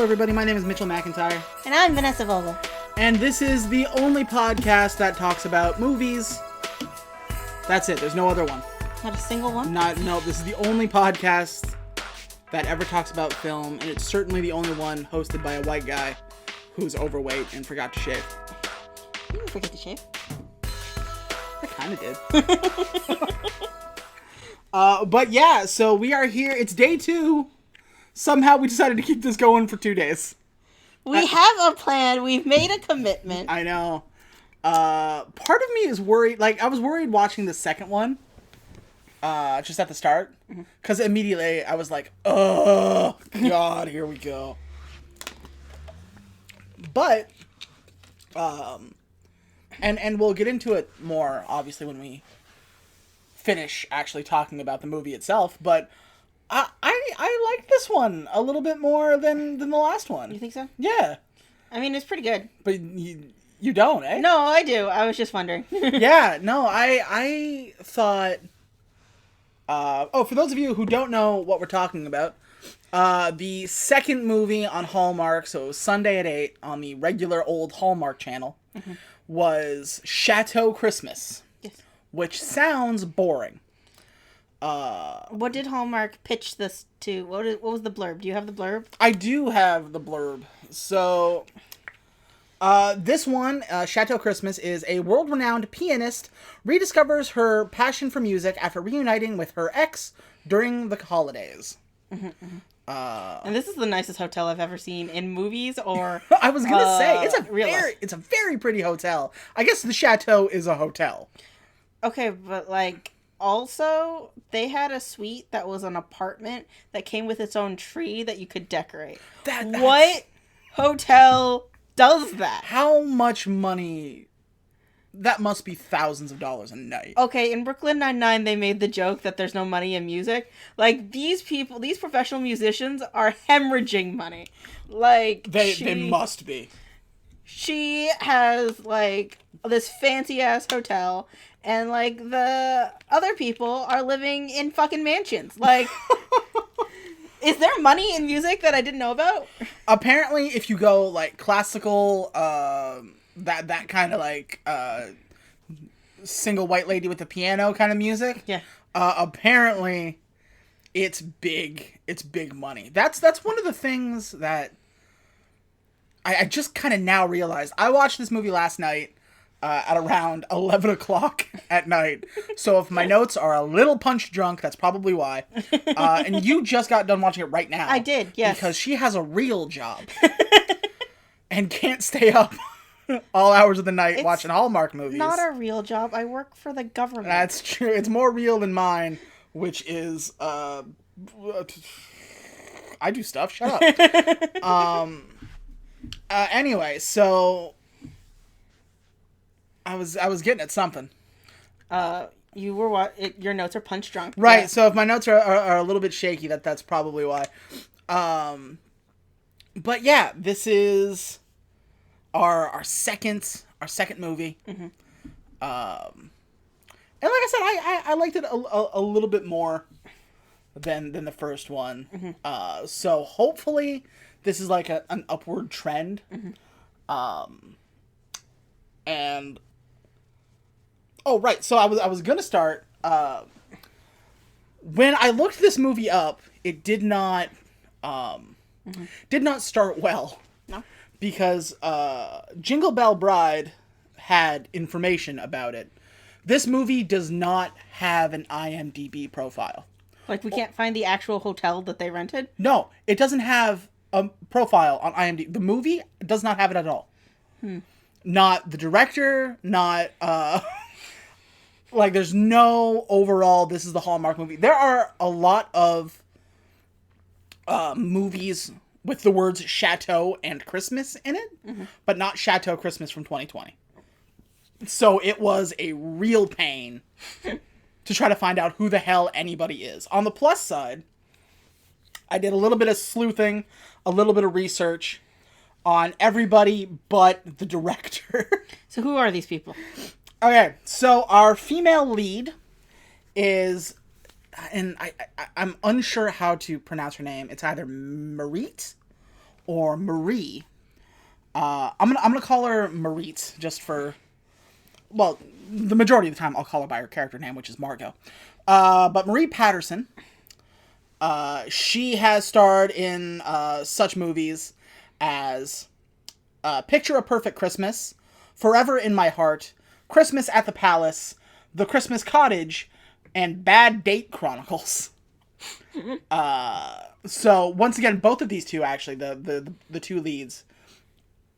everybody. My name is Mitchell McIntyre. And I'm Vanessa Vogel. And this is the only podcast that talks about movies. That's it. There's no other one. Not a single one? No, this is the only podcast that ever talks about film, and it's certainly the only one hosted by a white guy who's overweight and forgot to shave. You didn't forget to shave. I kind of did. But yeah, so we are here. It's day 2. Somehow we decided to keep this going for 2 days. We have a plan. We've made a commitment. I know. Part of me is worried. Like, I was worried watching the second one. Just at the start. Because immediately I was like, oh, God, here we go. But, and we'll get into it more, obviously, when we finish actually talking about the movie itself. But I like this one a little bit more than the last one. You think so? Yeah. I mean, it's pretty good. But you don't, eh? No, I do. I was just wondering. Yeah, no, I thought... for those of you who don't know what we're talking about, the second movie on Hallmark, so it was Sunday at 8 on the regular old Hallmark channel, was Chateau Christmas. Yes. Which sounds boring. What did Hallmark pitch this to? What was the blurb? Do you have the blurb? I do have the blurb. So, this one, Chateau Christmas, is a world-renowned pianist rediscovers her passion for music after reuniting with her ex during the holidays. And this is the nicest hotel I've ever seen in movies or... I was gonna say, it's a very pretty hotel. I guess the chateau is a hotel. Okay, but like... Also, they had a suite that was an apartment that came with its own tree that you could decorate. What hotel does that? How much money? That must be thousands of dollars a night. Okay, in Brooklyn Nine-Nine, they made the joke that there's no money in music. Like, these people, these professional musicians are hemorrhaging money. Like, they must be. She has, like, this fancy-ass hotel, and, like, the other people are living in fucking mansions. Like, is there money in music that I didn't know about? Apparently, if you go, like, classical, that kind of, like, single white lady with the piano kind of music. Yeah. Apparently, it's big. It's big money. That's one of the things that I just kind of now realized. I watched this movie last night at around 11 o'clock at night. So if my notes are a little punch drunk, that's probably why. And you just got done watching it right now. I did, yes. Because she has a real job. And can't stay up all hours of the night watching Hallmark movies. Not a real job. I work for the government. That's true. It's more real than mine, which is... I do stuff. Shut up. Anyway, so... I was getting at something. You were your notes are punch drunk. Right. Yeah. So if my notes are a little bit shaky, that's probably why. But yeah, this is our second movie. And like I said, I liked it a little bit more than the first one. So hopefully this is like an upward trend. And oh, right. So I was going to start, when I looked this movie up, it did not start well. No. Because, Jingle Bell Bride had information about it. This movie does not have an IMDb profile. Like, we can't find the actual hotel that they rented? No, it doesn't have a profile on IMDb. The movie does not have it at all. Not the director, not, like, there's no overall, this is the Hallmark movie. There are a lot of movies with the words Chateau and Christmas in it, but not Chateau Christmas from 2020. So it was a real pain to try to find out who the hell anybody is. On the plus side, I did a little bit of sleuthing, a little bit of research on everybody but the director. So who are these people? Okay, so our female lead is, and I'm unsure how to pronounce her name. It's either Marit or Marie. I'm gonna call her Marit just for, well, the majority of the time I'll call her by her character name, which is Margot. But Marie Patterson, she has starred in such movies as Picture a Perfect Christmas, Forever in My Heart, Christmas at the Palace, The Christmas Cottage, and Bad Date Chronicles. So once again, both of these two, actually, the two leads,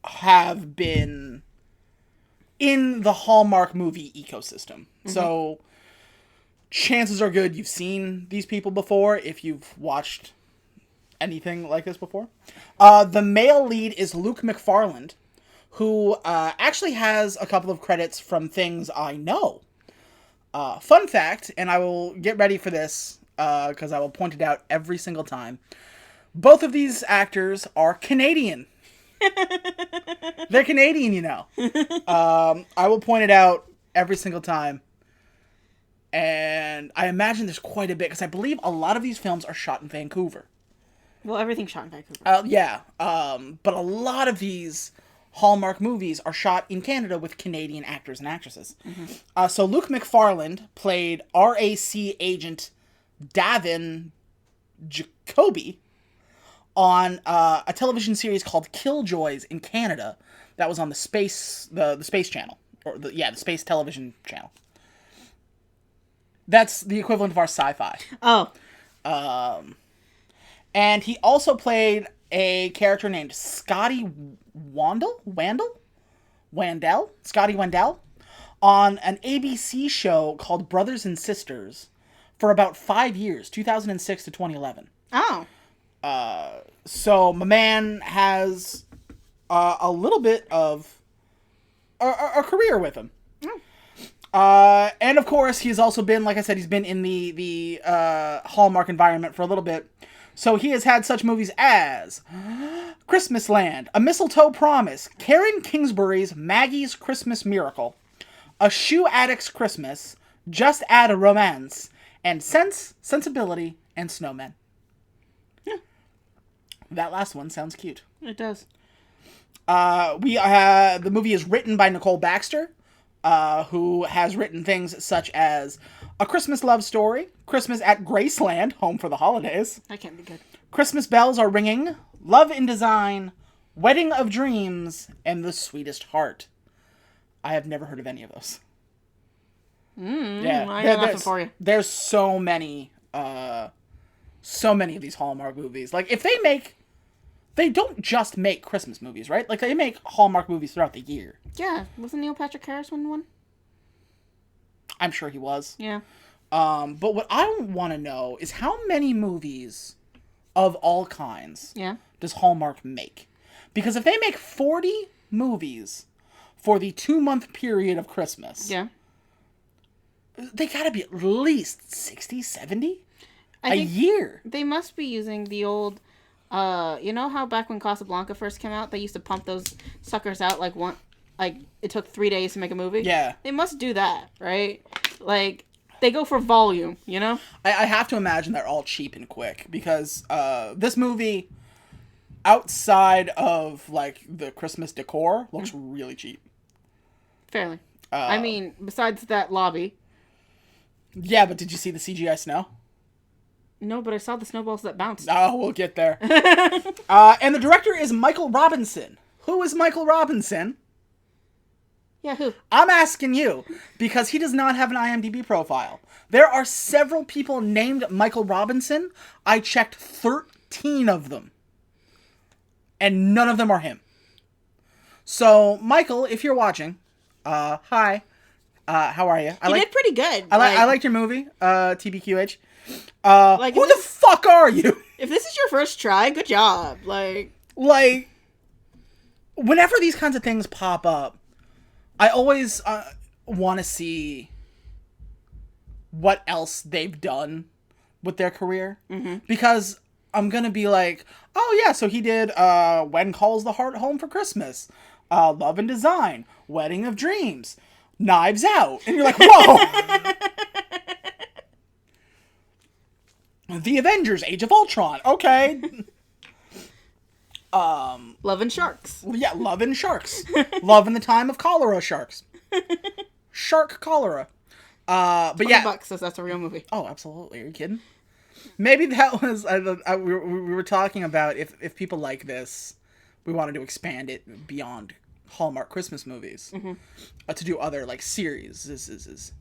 have been in the Hallmark movie ecosystem. Mm-hmm. So chances are good you've seen these people before if you've watched anything like this before. The male lead is Luke McFarland, who actually has a couple of credits from things I know. Fun fact, and I will get ready for this because I will point it out every single time. Both of these actors are Canadian. They're Canadian, you know. I will point it out every single time. And I imagine there's quite a bit, because I believe a lot of these films are shot in Vancouver. Well, everything's shot in Vancouver. Yeah. But a lot of these Hallmark movies are shot in Canada with Canadian actors and actresses. Mm-hmm. So Luke McFarland played RAC agent Davin Jacoby on a television series called Killjoys in Canada that was on the Space Channel, or the Space Television Channel. That's the equivalent of our Sci-Fi. Oh. And he also played a character named Scotty Wandell, Scotty Wandell, on an ABC show called Brothers and Sisters for about 5 years, 2006 to 2011. Oh. So my man has a little bit of a career with him. And of course, he's also been, like I said, he's been in the Hallmark environment for a little bit. So he has had such movies as Christmas Land, A Mistletoe Promise, Karen Kingsbury's Maggie's Christmas Miracle, A Shoe Addict's Christmas, Just Add a Romance, and Sense, Sensibility, and Snowmen. Yeah. That last one sounds cute. It does. The movie is written by Nicole Baxter, who has written things such as A Christmas Love Story, Christmas at Graceland, Home for the Holidays. That can't be good. Christmas Bells Are Ringing, Love in Design, Wedding of Dreams, and The Sweetest Heart. I have never heard of any of those. Yeah, I got nothing for you. There's so many of these Hallmark movies. Like, if they don't just make Christmas movies, right? Like, they make Hallmark movies throughout the year. Yeah. Wasn't Neil Patrick Harris one? I'm sure he was. Yeah. But what I want to know is how many movies of all kinds does Hallmark make? Because if they make 40 movies for the 2-month period of Christmas, they gotta be at least 60, 70 a year. They must be using the old... you know how back when Casablanca first came out, they used to pump those suckers out like it took 3 days to make a movie? Yeah. They must do that, right? Like, they go for volume, you know? I have to imagine they're all cheap and quick, because this movie, outside of, like, the Christmas decor, looks really cheap. Fairly. I mean, besides that lobby. Yeah, but did you see the CGI snow? No, but I saw the snowballs that bounced. Oh, we'll get there. And the director is Michael Robinson. Who is Michael Robinson? Yeah, who? I'm asking you, because he does not have an IMDb profile. There are several people named Michael Robinson. I checked 13 of them. And none of them are him. So, Michael, if you're watching, hi. How are you? You did pretty good. I liked your movie, TBQH. Who the fuck are you? If this is your first try, good job. Like, whenever these kinds of things pop up, I always want to see what else they've done with their career. Mm-hmm. Because I'm going to be like, oh yeah, so he did When Calls the Heart Home for Christmas, Love and Design, Wedding of Dreams, Knives Out. And you're like, whoa! The Avengers, Age of Ultron. Okay. Love and Sharks. Yeah, Love and Sharks. Love in the Time of Cholera Sharks. Shark Cholera. But yeah. $20 says that's a real movie. Oh, absolutely. Are you kidding? Maybe that was... we were talking about if people like this, we wanted to expand it beyond Hallmark Christmas movies. To do other, like, series.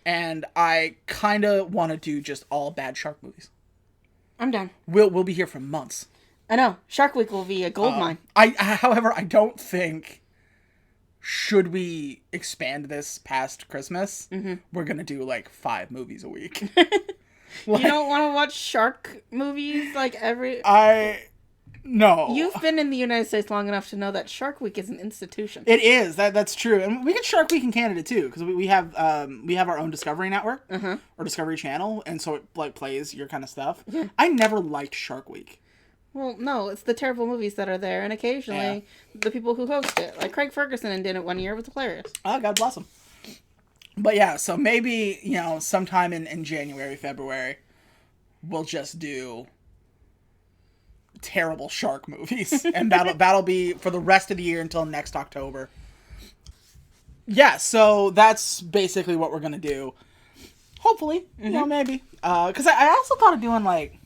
And I kind of want to do just all bad shark movies. I'm down. We'll be here for months. I know. Shark Week will be a gold mine. However, I don't think... Should we expand this past Christmas? We're gonna do like 5 movies a week. You don't want to watch shark movies like every... No. You've been in the United States long enough to know that Shark Week is an institution. It is. That's true. And we get Shark Week in Canada too, because we have our own Discovery Network or Discovery Channel, and so it like plays your kind of stuff. Yeah. I never liked Shark Week. Well, no, it's the terrible movies that are there, and occasionally the people who host it. Like Craig Ferguson did it one year. It was hilarious. Oh, God bless him. But yeah, so maybe, sometime in January, February, we'll just do terrible shark movies. And that'll be for the rest of the year until next October. Yeah, so that's basically what we're going to do. Hopefully, maybe. Because I also thought of doing, like...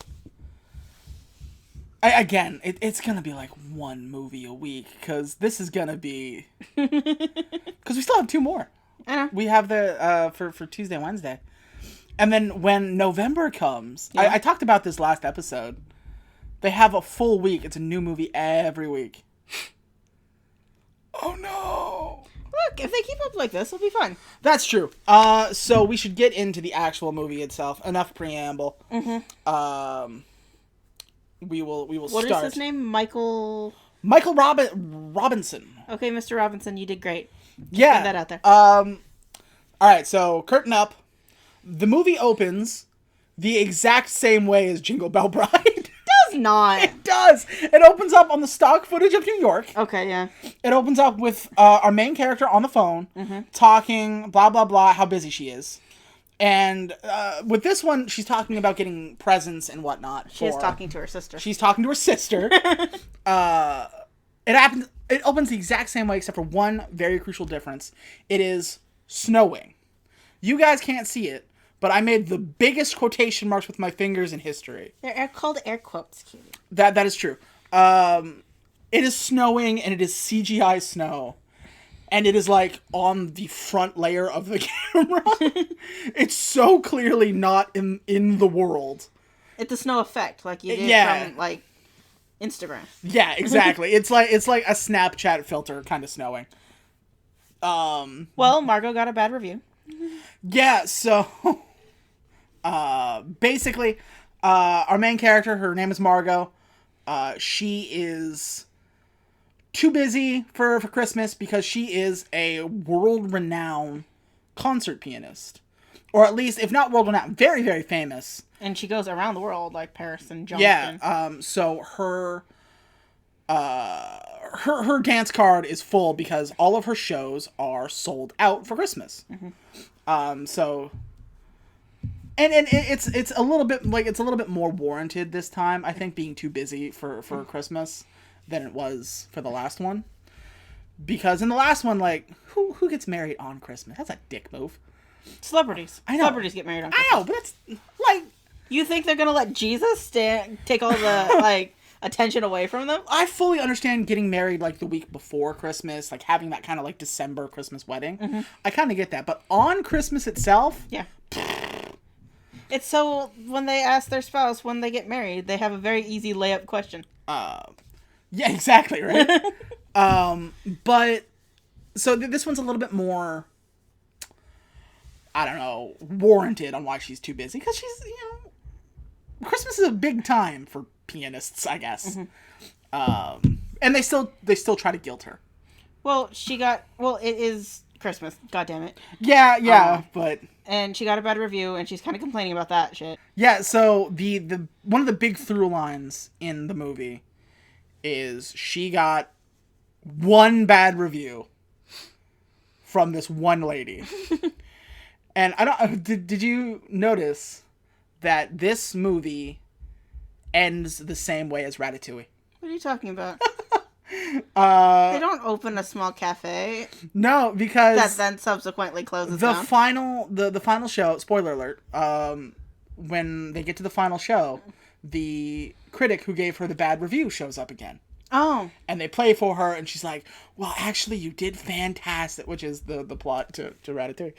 it's going to be like 1 movie a week, because this is going to be... Because we still have 2 more. I know. We have the, for Tuesday, Wednesday. And then when November comes, I talked about this last episode, they have a full week. It's a new movie every week. Oh no! Look, if they keep up like this, it'll be fun. That's true. So we should get into the actual movie itself. Enough preamble. We will start. What is his name? Michael Robinson. Okay, Mr. Robinson, you did great. Yeah. Get that out there. All right, so curtain up. The movie opens the exact same way as Jingle Bell Bride. Does not. It does. It opens up on the stock footage of New York. Okay, yeah. It opens up with our main character on the phone, talking, blah, blah, blah, how busy she is. And with this one, she's talking about getting presents and whatnot. She is talking to her sister. She's talking to her sister. It opens the exact same way, except for one very crucial difference. It is snowing. You guys can't see it, but I made the biggest quotation marks with my fingers in history. They're called air quotes, cutie. That is true. It is snowing, and it is CGI snow. And it is, like, on the front layer of the camera. It's so clearly not in the world. It's a snow effect, like you did from, like, Instagram. Yeah, exactly. It's like a Snapchat filter kind of snowing. Well, Margot got a bad review. Yeah, so... basically, our main character, her name is Margot. She is... too busy for Christmas because she is a world-renowned concert pianist. Or at least, if not world-renowned, very, very famous. And she goes around the world, like Paris and Johnston. Yeah, so her dance card is full because all of her shows are sold out for Christmas. So... And it's a little bit more warranted this time, I think, being too busy for Christmas than it was for the last one. Because in the last one, like, who gets married on Christmas? That's a dick move. Celebrities. I know. Celebrities get married on Christmas. I know, but that's, like... You think they're gonna let Jesus take all the, like, attention away from them? I fully understand getting married, like, the week before Christmas, like, having that kind of, like, December Christmas wedding. I kind of get that. But on Christmas itself... Yeah. It's so, when they ask their spouse when they get married, they have a very easy layup question. Yeah, exactly, right? But, so this one's a little bit more, I don't know, warranted on why she's too busy. Because she's, Christmas is a big time for pianists, I guess. And they still try to guilt her. Well, it is Christmas, goddammit. Yeah, but... And she got a bad review, and she's kind of complaining about that shit. Yeah, so the one of the big through lines in the movie is she got one bad review from this one lady. And I don't... Did you notice that this movie ends the same way as Ratatouille. What are you talking about? Uh, They don't open a small cafe no, because that then subsequently closes the down. final show, spoiler alert, when they get to the final show, the critic who gave her the bad review shows up again. Oh. And they play for her, and she's like, well, actually, you did fantastic, which is the plot to Ratatouille.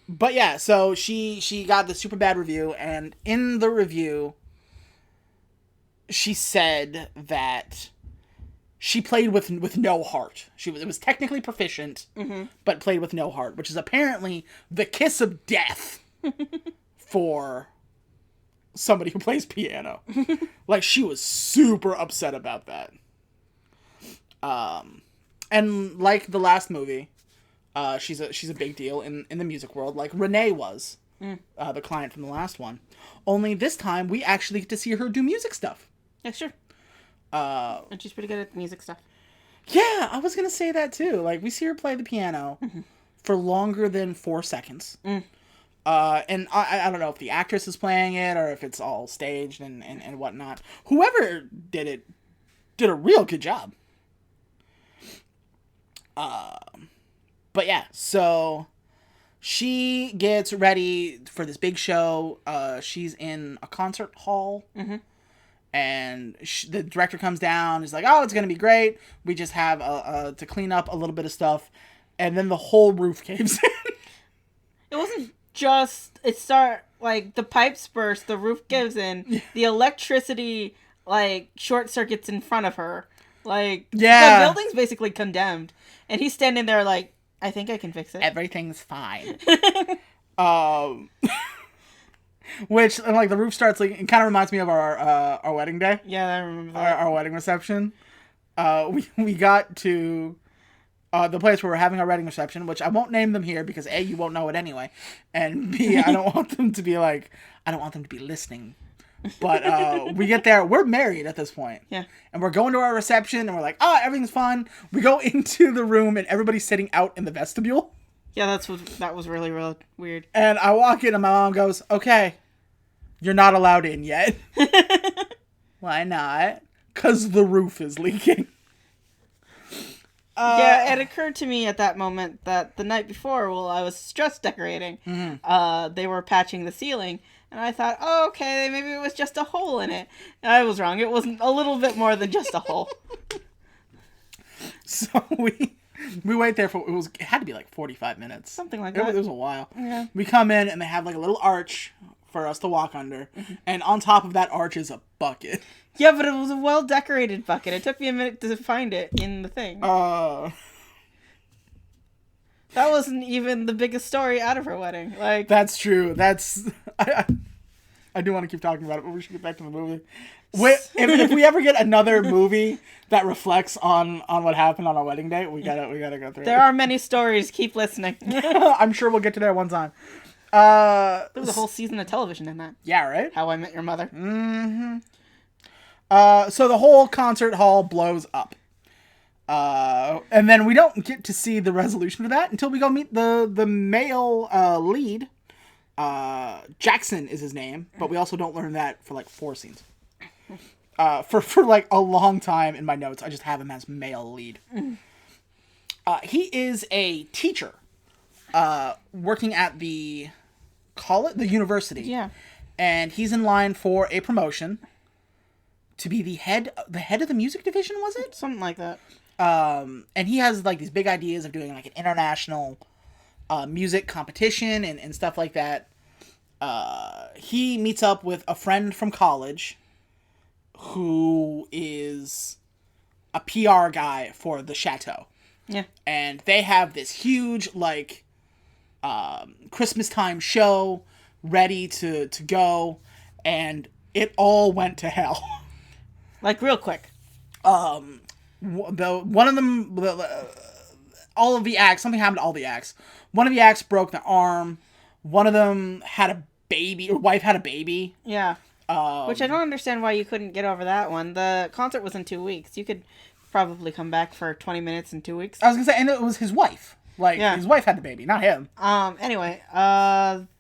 But yeah, so she got the super bad review, and in the review, she said that she played with no heart. It was technically proficient, but played with no heart, which is apparently the kiss of death for somebody who plays piano. Like, she was super upset about that. And like the last movie, she's a big deal in the music world, like Renee was, the client from the last one. Only this time, we actually get to see her do music stuff. Yeah, sure. And she's pretty good at the music stuff. Yeah, I was going to say that too. Like, we see her play the piano for longer than 4 seconds. And I don't know if the actress is playing it or if it's all staged and whatnot. Whoever did it did a real good job. But yeah, so she gets ready for this big show. She's in a concert hall. And the director comes down. He's like, "Oh, it's gonna be great. We just have to clean up a little bit of stuff," and then the whole roof caves in. It wasn't just like the pipes burst, the roof gives in, the electricity like short circuits in front of her. Like, yeah, the building's basically condemned, and he's standing there like, "I think I can fix it. Everything's fine." Which, and like, the roof starts like, it kind of reminds me of our wedding day. Yeah, I remember that. Our wedding reception. We got to the place where we're having our wedding reception, which I won't name them here because A, you won't know it anyway, and B, I don't want them to be like, I don't want them to be listening. But we get there, we're married at this point. Yeah. And we're going to our reception, and we're like, oh, everything's fine. We go into the room, and everybody's sitting out in the vestibule. Yeah, that was really, really weird. And I walk in, and my mom goes, "Okay, you're not allowed in yet." Why not? 'Cause the roof is leaking. Yeah, it occurred to me at that moment that the night before, while I was stress decorating, they were patching the ceiling, and I thought, oh, okay, maybe it was just a hole in it. And I was wrong. It was a little bit more than just a hole. So we wait there for, it had to be like 45 minutes. Something like that. It was a while. Yeah. We come in, and they have like a little arch for us to walk under, and on top of that arch is a bucket. Yeah, but it was a well-decorated bucket. It took me a minute to find it in the thing. That wasn't even the biggest story out of her wedding. Like, that's true. I do want to keep talking about it, but we should get back to the movie. If we ever get another movie that reflects on what happened on our wedding day, we gotta go through it. There are many stories. Keep listening. I'm sure we'll get to that one time. There was a whole season of television in that. Yeah, right? How I Met Your Mother. Mm-hmm. So the whole concert hall blows up. And then we don't get to see the resolution for that until we go meet the male lead. Jackson is his name, but we also don't learn that for like 4 scenes. For like a long time in my notes, I just have him as male lead. He is a teacher, working at the university. Yeah. And he's in line for a promotion to be the head of the music division, was it? Something like that. And he has like these big ideas of doing like an international music competition and stuff like that. He meets up with a friend from college who is a PR guy for the Chateau. Yeah. And they have this huge like Christmas time show ready to go, and it all went to hell. Like, real quick. One of them, all of the acts, something happened to all the acts. One of the acts broke their arm. One of them had a baby, or wife had a baby. Yeah. Which I don't understand why you couldn't get over that one. The concert was in 2 weeks. You could probably come back for 20 minutes in 2 weeks. I was gonna say, and it was his wife. Like, his wife had the baby, not him. Anyway,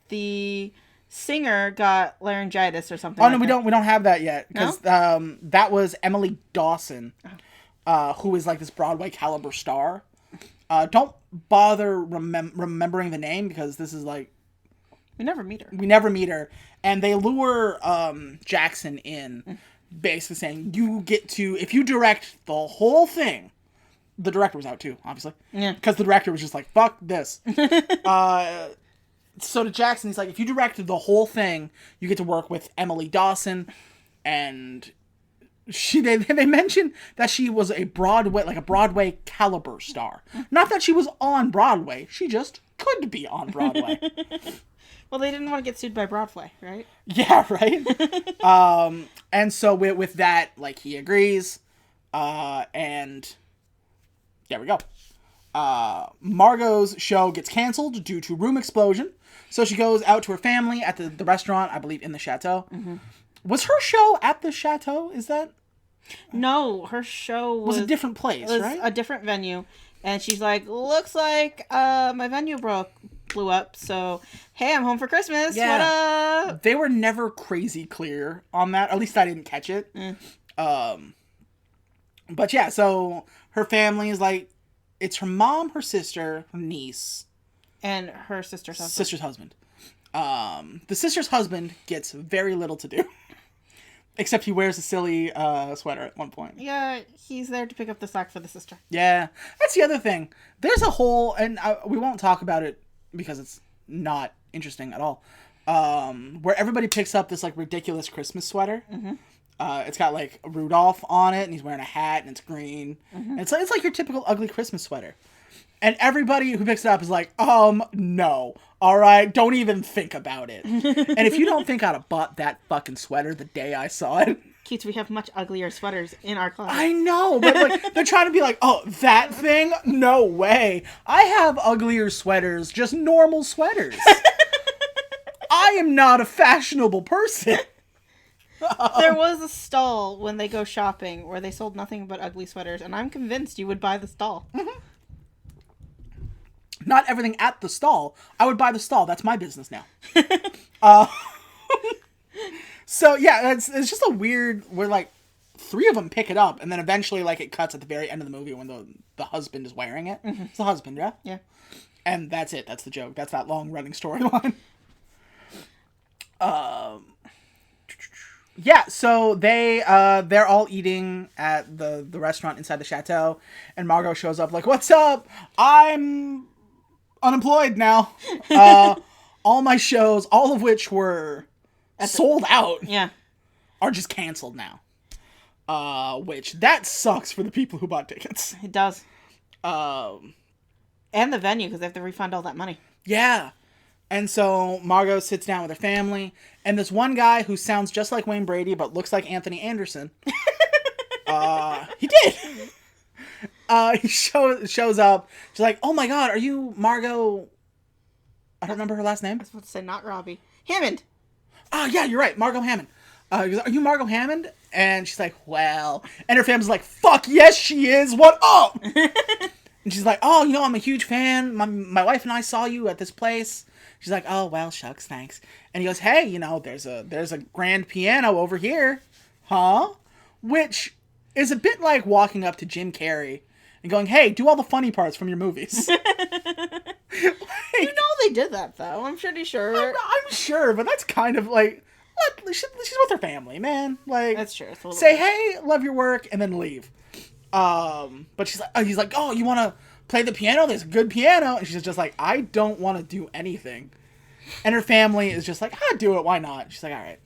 the singer got laryngitis or something. Oh no, we don't have that yet because that was Emily Dawson, who is like this Broadway caliber star. Don't bother remembering the name because this is like we never meet her. We never meet her, and they lure Jackson in, basically saying you get to if you direct the whole thing. The director was out too, obviously. Yeah. Because the director was just like, fuck this. So to Jackson, he's like, if you directed the whole thing, you get to work with Emily Dawson. And they mentioned that she was a Broadway caliber star. Not that she was on Broadway. She just could be on Broadway. Well, they didn't want to get sued by Broadway, right? Yeah, right? And so with that, like, he agrees. And there we go. Margot's show gets canceled due to room explosion. So she goes out to her family at the restaurant, I believe, in the Chateau. Mm-hmm. Was her show at the Chateau? Is that? No, her show was a different place, right? A different venue. And she's like, looks like my venue blew up. So, hey, I'm home for Christmas. Yeah. What up? They were never crazy clear on that. At least I didn't catch it. But yeah, so her family is like, it's her mom, her sister, her niece. And her sister's husband. Sister's husband. The sister's husband gets very little to do. Except he wears a silly sweater at one point. Yeah, he's there to pick up the slack for the sister. Yeah, that's the other thing. There's a whole, and we won't talk about it because it's not interesting at all, where everybody picks up this like ridiculous Christmas sweater. Mm-hmm. It's got like Rudolph on it, and he's wearing a hat, and it's green. Mm-hmm. And it's like your typical ugly Christmas sweater. And everybody who picks it up is like, no. All right, don't even think about it. And if you don't think I'd have bought that fucking sweater the day I saw it. Keith, we have much uglier sweaters in our closet. I know, but like they're trying to be like, oh, that thing? No way. I have uglier sweaters, just normal sweaters. I am not a fashionable person. There was a stall when they go shopping where they sold nothing but ugly sweaters, and I'm convinced you would buy the stall. Mm-hmm. Not everything at the stall. I would buy the stall. That's my business now. So yeah, it's just a weird, where like 3 of them pick it up, and then eventually like it cuts at the very end of the movie when the husband is wearing it. Mm-hmm. It's the husband, yeah? Yeah. And that's it. That's the joke. That's that long running storyline. Yeah, so they're all eating at the restaurant inside the Chateau, and Margot shows up like, what's up? I'm unemployed now. All my shows, all of which were sold out, are just canceled now. Which, that sucks for the people who bought tickets. It does. And the venue, because they have to refund all that money. Yeah. And so Margot sits down with her family, and this one guy who sounds just like Wayne Brady but looks like Anthony Anderson, he did. He shows up. She's like, "Oh my God, are you Margot?" I don't remember her last name. I was about to say not Robbie. Hammond. Oh yeah, you're right, Margot Hammond. He goes, "Are you Margot Hammond?" And she's like, "Well," and her family's like, "Fuck yes, she is. What up?" And she's like, "Oh, I'm a huge fan. My wife and I saw you at this place." She's like, "Oh, well, shucks, thanks." And he goes, "Hey, there's a grand piano over here." Huh? Which is a bit like walking up to Jim Carrey and going, "Hey, do all the funny parts from your movies." They did that, though. I'm pretty sure. I'm sure, but that's kind of like, she's with her family, man. Like, that's true. Say, "Hey, love your work," and then leave. But he's like, "Oh, you want to play the piano? There's a good piano." And she's just like, "I don't want to do anything." And her family is just like, do it. Why not? She's like, all right.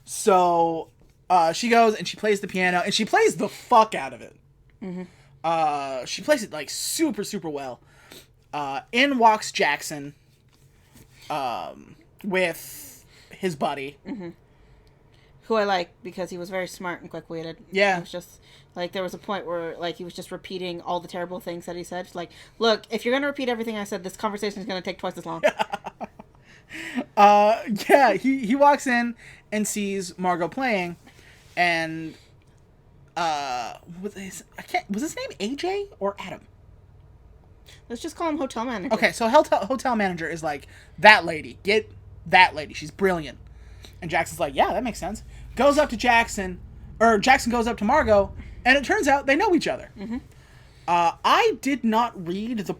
So she goes and she plays the piano, and she plays the fuck out of it. Mm-hmm. She plays it like super, super well. In walks Jackson with his buddy. Mm-hmm. Who I like because he was very smart and quick-witted. Yeah. It was just, like, there was a point where, like, he was just repeating all the terrible things that he said. Like, look, if you're going to repeat everything I said, this conversation is going to take twice as long. Yeah, he walks in and sees Margot playing, and, was his name AJ or Adam? Let's just call him hotel manager. Okay, so hotel manager is like, that lady, get That lady, she's brilliant. And Jackson's like, yeah, that makes sense. Goes up to Jackson, or Jackson goes up to Margot, and it turns out they know each other. Mm-hmm. I did not read the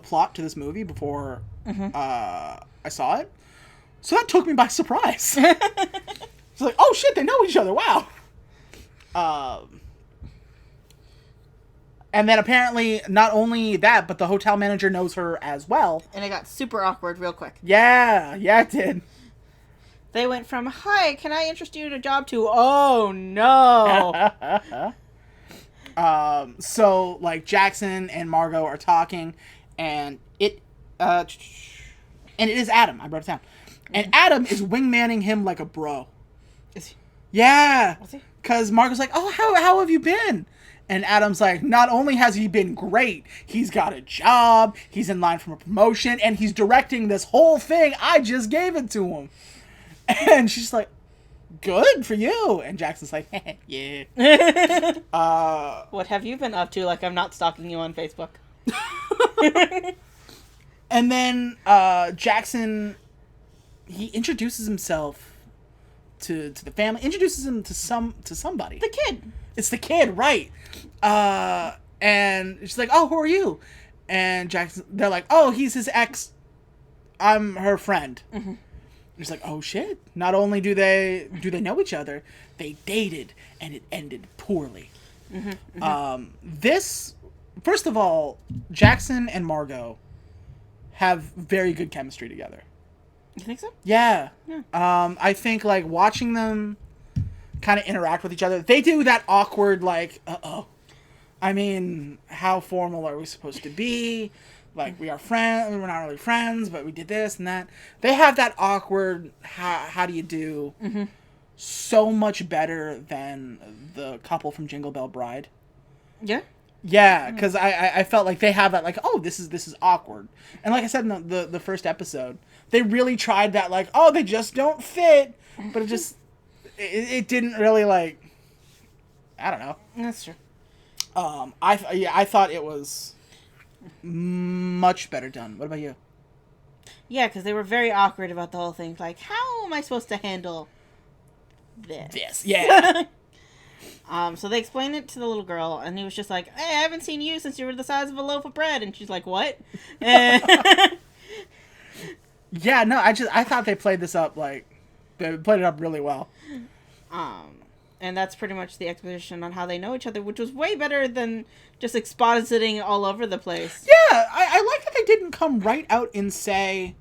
plot to this movie before I saw it, so that took me by surprise. It's like, oh shit, they know each other. Wow. And then apparently, not only that, but the hotel manager knows her as well. And it got super awkward real quick. Yeah, it did. They went from, hi, can I interest you in a job, to, oh no. So, like, Jackson and Margot are talking, and it is Adam. I wrote it down. And Adam is wingmanning him like a bro. Is he? Yeah. Was he? Because Margot's like, oh, how have you been? And Adam's like, not only has he been great, he's got a job, he's in line for a promotion, and he's directing this whole thing. I just gave it to him. And she's like, good for you. And Jackson's like, yeah. What have you been up to? Like, I'm not stalking you on Facebook. And then Jackson, he introduces himself to the family, introduces him to somebody. The kid. It's the kid, right? And she's like, oh, who are you? And Jackson, they're like, oh, he's his ex. I'm her friend. Mm-hmm. He's like, oh shit. Not only do they know each other, they dated and it ended poorly. Mm-hmm, mm-hmm. This, first of all, Jackson and Margot have very good chemistry together. You think so? Yeah. I think, like, watching them kind of interact with each other, they do that awkward, like, I mean, how formal are we supposed to be? Like, we are friends, we're not really friends, but we did this and that. They have that awkward, how do you do, so much better than the couple from Jingle Bell Bride. Yeah? Yeah, because I felt like they have that, like, oh, this is awkward. And like I said in the first episode, they really tried that, like, oh, they just don't fit, but it just, it didn't really, like, I don't know. That's true. I thought it was much better done. What about you? Yeah, because they were very awkward about the whole thing. Like, how am I supposed to handle this? Yeah. So they explained it to the little girl, and he was just like, hey, I haven't seen you since you were the size of a loaf of bread. And she's like, what? Yeah, no, I thought they played this up, like, they played it up really well. And that's pretty much the exposition on how they know each other, which was way better than just expositing all over the place. Yeah, I like that they didn't come right out and say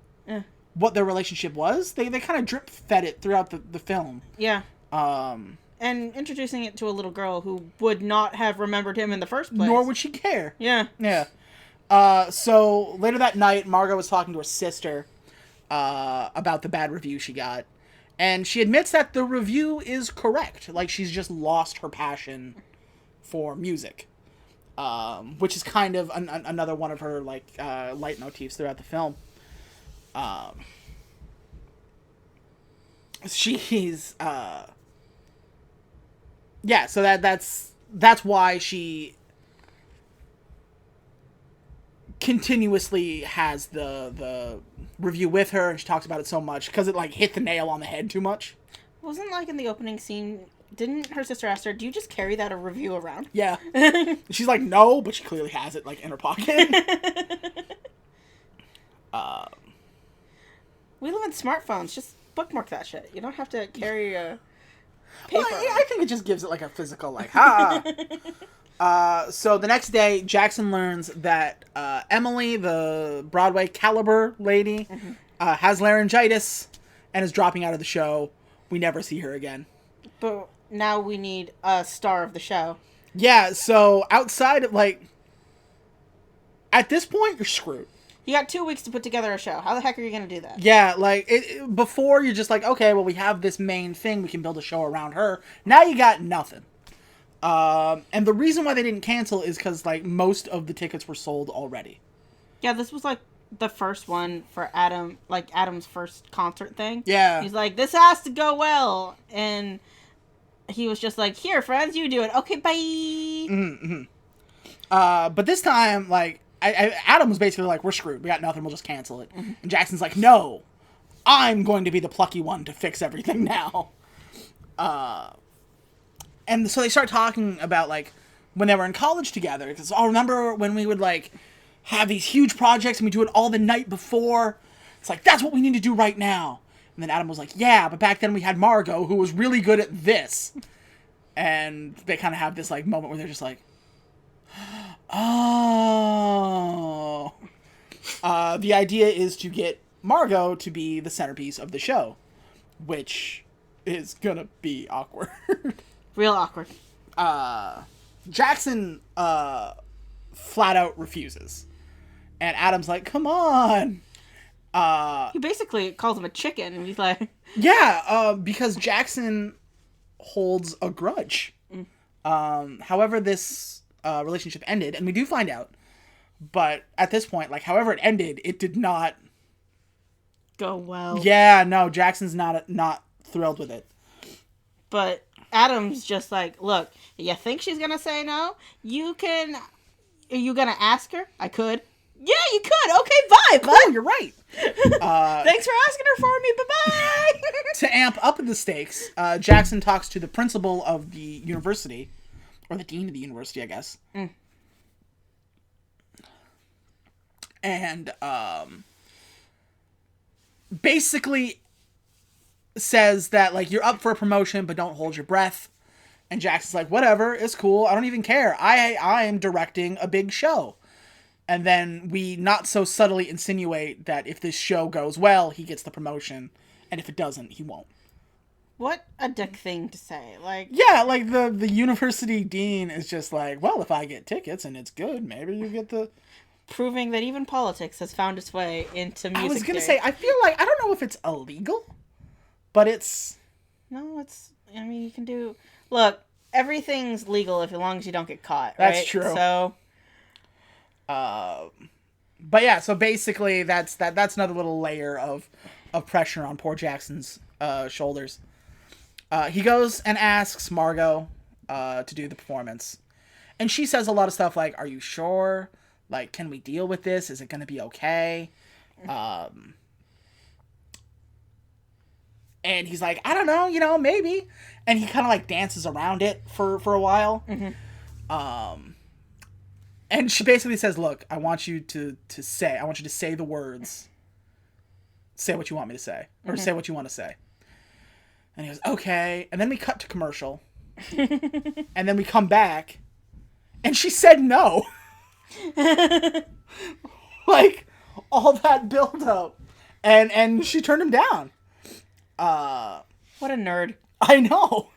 what their relationship was. They kind of drip fed it throughout the film. Yeah. And introducing it to a little girl who would not have remembered him in the first place. Nor would she care. Yeah. Yeah. So later that night, Margot was talking to her sister about the bad review she got. And she admits that the review is correct. Like, she's just lost her passion for music. Which is kind of another one of her, like, leitmotifs throughout the film. She's, yeah, so that's why she continuously has the review with her, and she talks about it so much because it, like, hit the nail on the head too much. Wasn't, like, in the opening scene, didn't her sister ask her, do you just carry that a review around? Yeah. She's like, no, but she clearly has it, like, in her pocket. We live in smartphones. Just bookmark that shit. You don't have to carry a paper. Well, I think it just gives it, like, a physical, like, so the next day, Jackson learns that Emily, the Broadway caliber lady, has laryngitis and is dropping out of the show. We never see her again. But now we need a star of the show. Yeah, so outside of, like, at this point, you're screwed. You got 2 weeks to put together a show. How the heck are you going to do that? Yeah, like, before you're just like, okay, well, we have this main thing. We can build a show around her. Now you got nothing. And the reason why they didn't cancel is because, like, most of the tickets were sold already. Yeah, this was, like, the first one for Adam, like, Adam's first concert thing. Yeah. He's like, this has to go well. And he was just like, here, friends, you do it. Okay, bye. Mm-hmm. But this time, like, Adam was basically like, we're screwed. We got nothing. We'll just cancel it. Mm-hmm. And Jackson's like, no. I'm going to be the plucky one to fix everything now. And so they start talking about, like, when they were in college together. Because I'll remember when we would, like, have these huge projects and we do it all the night before. It's like, that's what we need to do right now. And then Adam was like, yeah, but back then we had Margot, who was really good at this. And they kind of have this, like, moment where they're just like, oh. The idea is to get Margot to be the centerpiece of the show, which is gonna be awkward. Real awkward. Jackson flat out refuses. And Adam's like, come on. He basically calls him a chicken, and he's like... Yeah, because Jackson holds a grudge. However this relationship ended, and we do find out, but at this point, like, however it ended, it did not... go well. Yeah, no, Jackson's not thrilled with it. But Adam's just like, look, you think she's gonna say no? Are you gonna ask her? I could. Yeah, you could. Okay, bye, bud. Oh, you're right. Thanks for asking her for me. Bye-bye. To amp up the stakes, Jackson talks to the principal of the university, or the dean of the university, I guess. And basically says that, like, you're up for a promotion, but don't hold your breath. And Jackson's like, whatever, it's cool. I don't even care. I am directing a big show. And then we not so subtly insinuate that if this show goes well, he gets the promotion. And if it doesn't, he won't. What a dick thing to say. Like, yeah, like the university dean is just like, well, if I get tickets and it's good, maybe you get the... Proving that even politics has found its way into music. I was going to theory. say, I feel like, I don't know if it's illegal, but it's... No, it's... I mean, you can do... Look, everything's legal as long as you don't get caught, right? That's true. So... But yeah, so basically that's another little layer of pressure on poor Jackson's shoulders. He goes and asks Margot to do the performance. And she says a lot of stuff like, are you sure? Like, can we deal with this? Is it going to be okay? And he's like, I don't know, maybe. And he kind of like dances around it for a while. Mm-hmm. And she basically says, look, I want you to say the words. Say what you want me to say. Or say what you want to say. And he goes, okay. And then we cut to commercial. And then we come back. And she said no. Like, all that build up. And she turned him down. What a nerd. I know.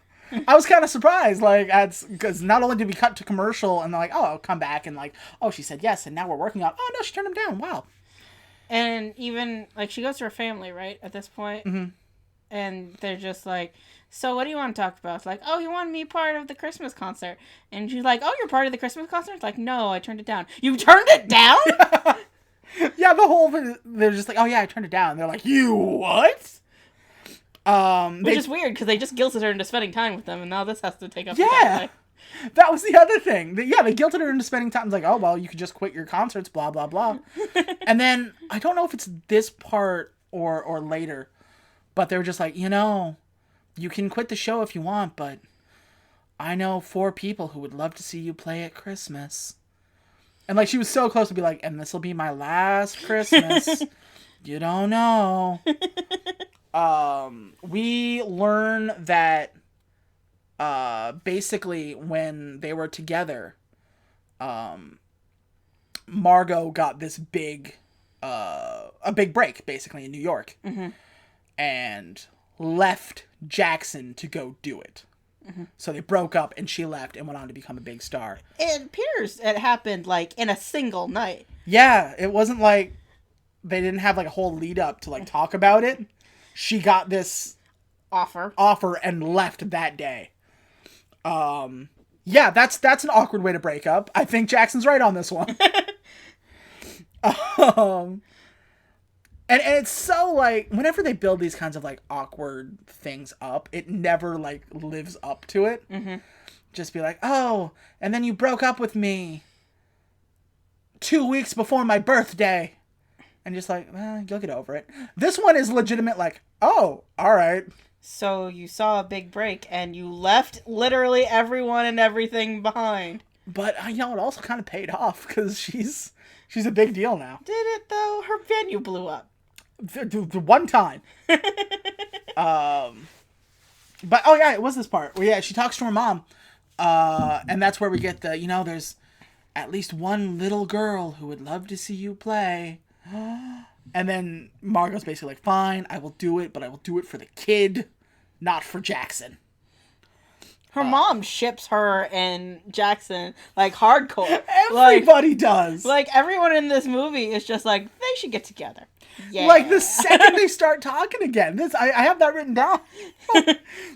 I was kind of surprised, like, because not only did we cut to commercial and they're like, oh, I'll come back, and like, oh, she said yes, and now we're working on, oh, no, she turned him down, wow. And even, like, she goes to her family, right, at this point? Mm-hmm. And they're just like, so what do you want to talk about? It's like, oh, you want me part of the Christmas concert. And she's like, oh, you're part of the Christmas concert? It's like, no, I turned it down. You turned it down? Yeah, the whole thing, they're just like, oh, yeah, I turned it down. And they're like, you what? Which is weird, because they just guilted her into spending time with them, and now this has to take up yeah, that was the other thing. They guilted her into spending time. It's like, oh, well, you could just quit your concerts, blah, blah, blah. And then, I don't know if it's this part or later, but they were just like, you can quit the show if you want, but I know 4 people who would love to see you play at Christmas. And, like, she was so close to be like, and this will be my last Christmas. You don't know. We learn that basically when they were together, Margot got this a big break basically in New York, and left Jackson to go do it. So they broke up and she left and went on to become a big star. It appears it happened like in a single night. Yeah, it wasn't like they didn't have like a whole lead up to like talk about it. She got this offer and left that day. Yeah, that's an awkward way to break up. I think Jackson's right on this one. And it's so, like, whenever they build these kinds of, like, awkward things up, it never, like, lives up to it. Mm-hmm. Just be like, oh, and then you broke up with me 2 weeks before my birthday. and just like, well, you'll get over it. This one is legitimate, like, oh, all right. So you saw a big break and you left literally everyone and everything behind. But it also kind of paid off because she's a big deal now. Did it though? Her venue blew up. The one time. But oh yeah, it was this part where she talks to her mom, and that's where we get the there's at least one little girl who would love to see you play, and then Margot's basically like, fine, I will do it, but I will do it for the kid, not for Jackson. Her mom ships her and Jackson like hardcore. Everybody does. Like everyone in this movie is just like, they should get together. Yeah. Like the second they start talking again, I have that written down.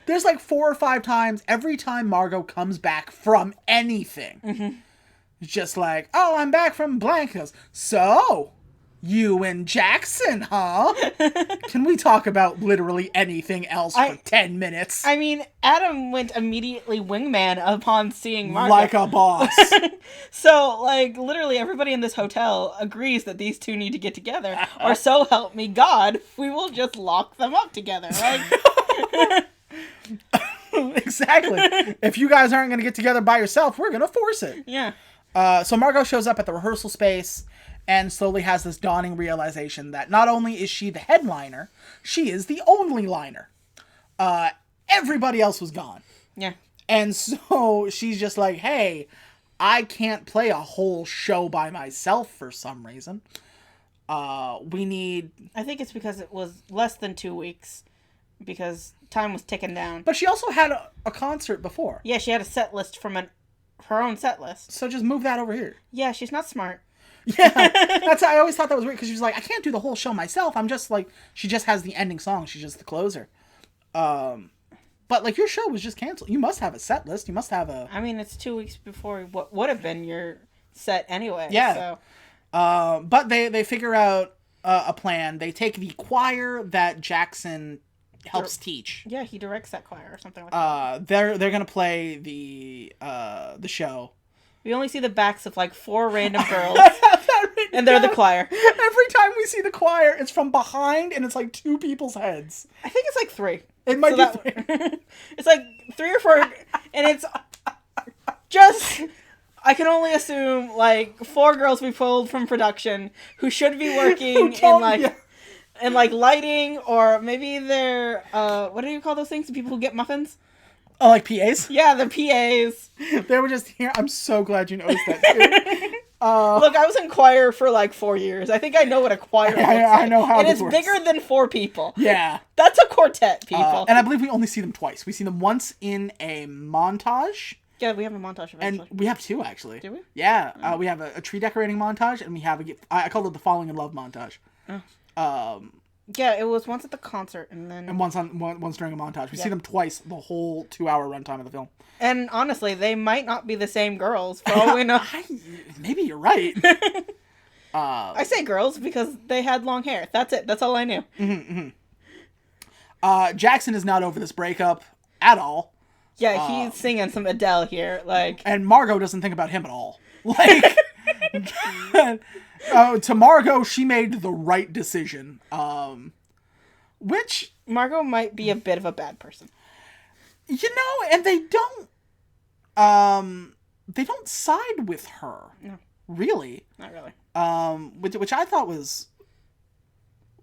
There's like 4 or 5 times every time Margot comes back from anything. Mm-hmm. It's just like, oh, I'm back from blank. Goes, so you and Jackson, huh? Can we talk about literally anything else for 10 minutes? I mean, Adam went immediately wingman upon seeing Margot. Like a boss. So, like, literally everybody in this hotel agrees that these two need to get together. Or so help me God, we will just lock them up together. Like... Exactly. If you guys aren't going to get together by yourself, we're going to force it. Yeah. So Margot shows up at the rehearsal space and slowly has this dawning realization that not only is she the headliner, she is the only liner. Everybody else was gone. Yeah. And so she's just like, hey, I can't play a whole show by myself for some reason. We need... I think it's because it was less than 2 weeks. Because time was ticking down. But she also had a concert before. Yeah, she had a set list from her own set list. So just move that over here. Yeah, she's not smart. Yeah, I always thought that was weird because she was like, I can't do the whole show myself. I'm just like, she just has the ending song. She's just the closer. But like your show was just canceled. You must have a set list. You must have a... I mean, it's 2 weeks before what would have been your set anyway. Yeah. So. But they figure out a plan. They take the choir that Jackson helps teach. Yeah, he directs that choir or something like that. They're gonna play the show. We only see the backs of like 4 random girls. And they're the choir. Every time we see the choir, it's from behind and it's like 2 people's heads. I think it's like 3. It might be 3. It's like 3 or 4, and it's just... I can only assume like 4 girls we pulled from production who should be working in like lighting, or maybe they're what do you call those things? The people who get muffins? Oh, like PAs? Yeah, the PAs. They were just here. I'm so glad you noticed that too. Look, I was in choir for like 4 years. I think I know what a choir looks like. I know how and this it's works. bigger than 4 people. Yeah. That's a quartet, people. And I believe we only see them twice. We see them once in a montage. Yeah, we have a montage eventually. And we have 2, actually. Do we? Yeah. We have a tree decorating montage, and we have I call it the Falling in Love montage. Oh. Yeah, it was once at the concert, and then... And once during a montage. We see them twice the whole 2-hour runtime of the film. And honestly, they might not be the same girls, for all we know. Maybe you're right. I say girls because they had long hair. That's it. That's all I knew. Mm-hmm, mm-hmm. Jackson is not over this breakup at all. Yeah, he's singing some Adele here, like... And Margot doesn't think about him at all. Like... to Margot, she made the right decision. Which... Margot might be a bit of a bad person. And they don't side with her. No. Really. Not really. Which I thought was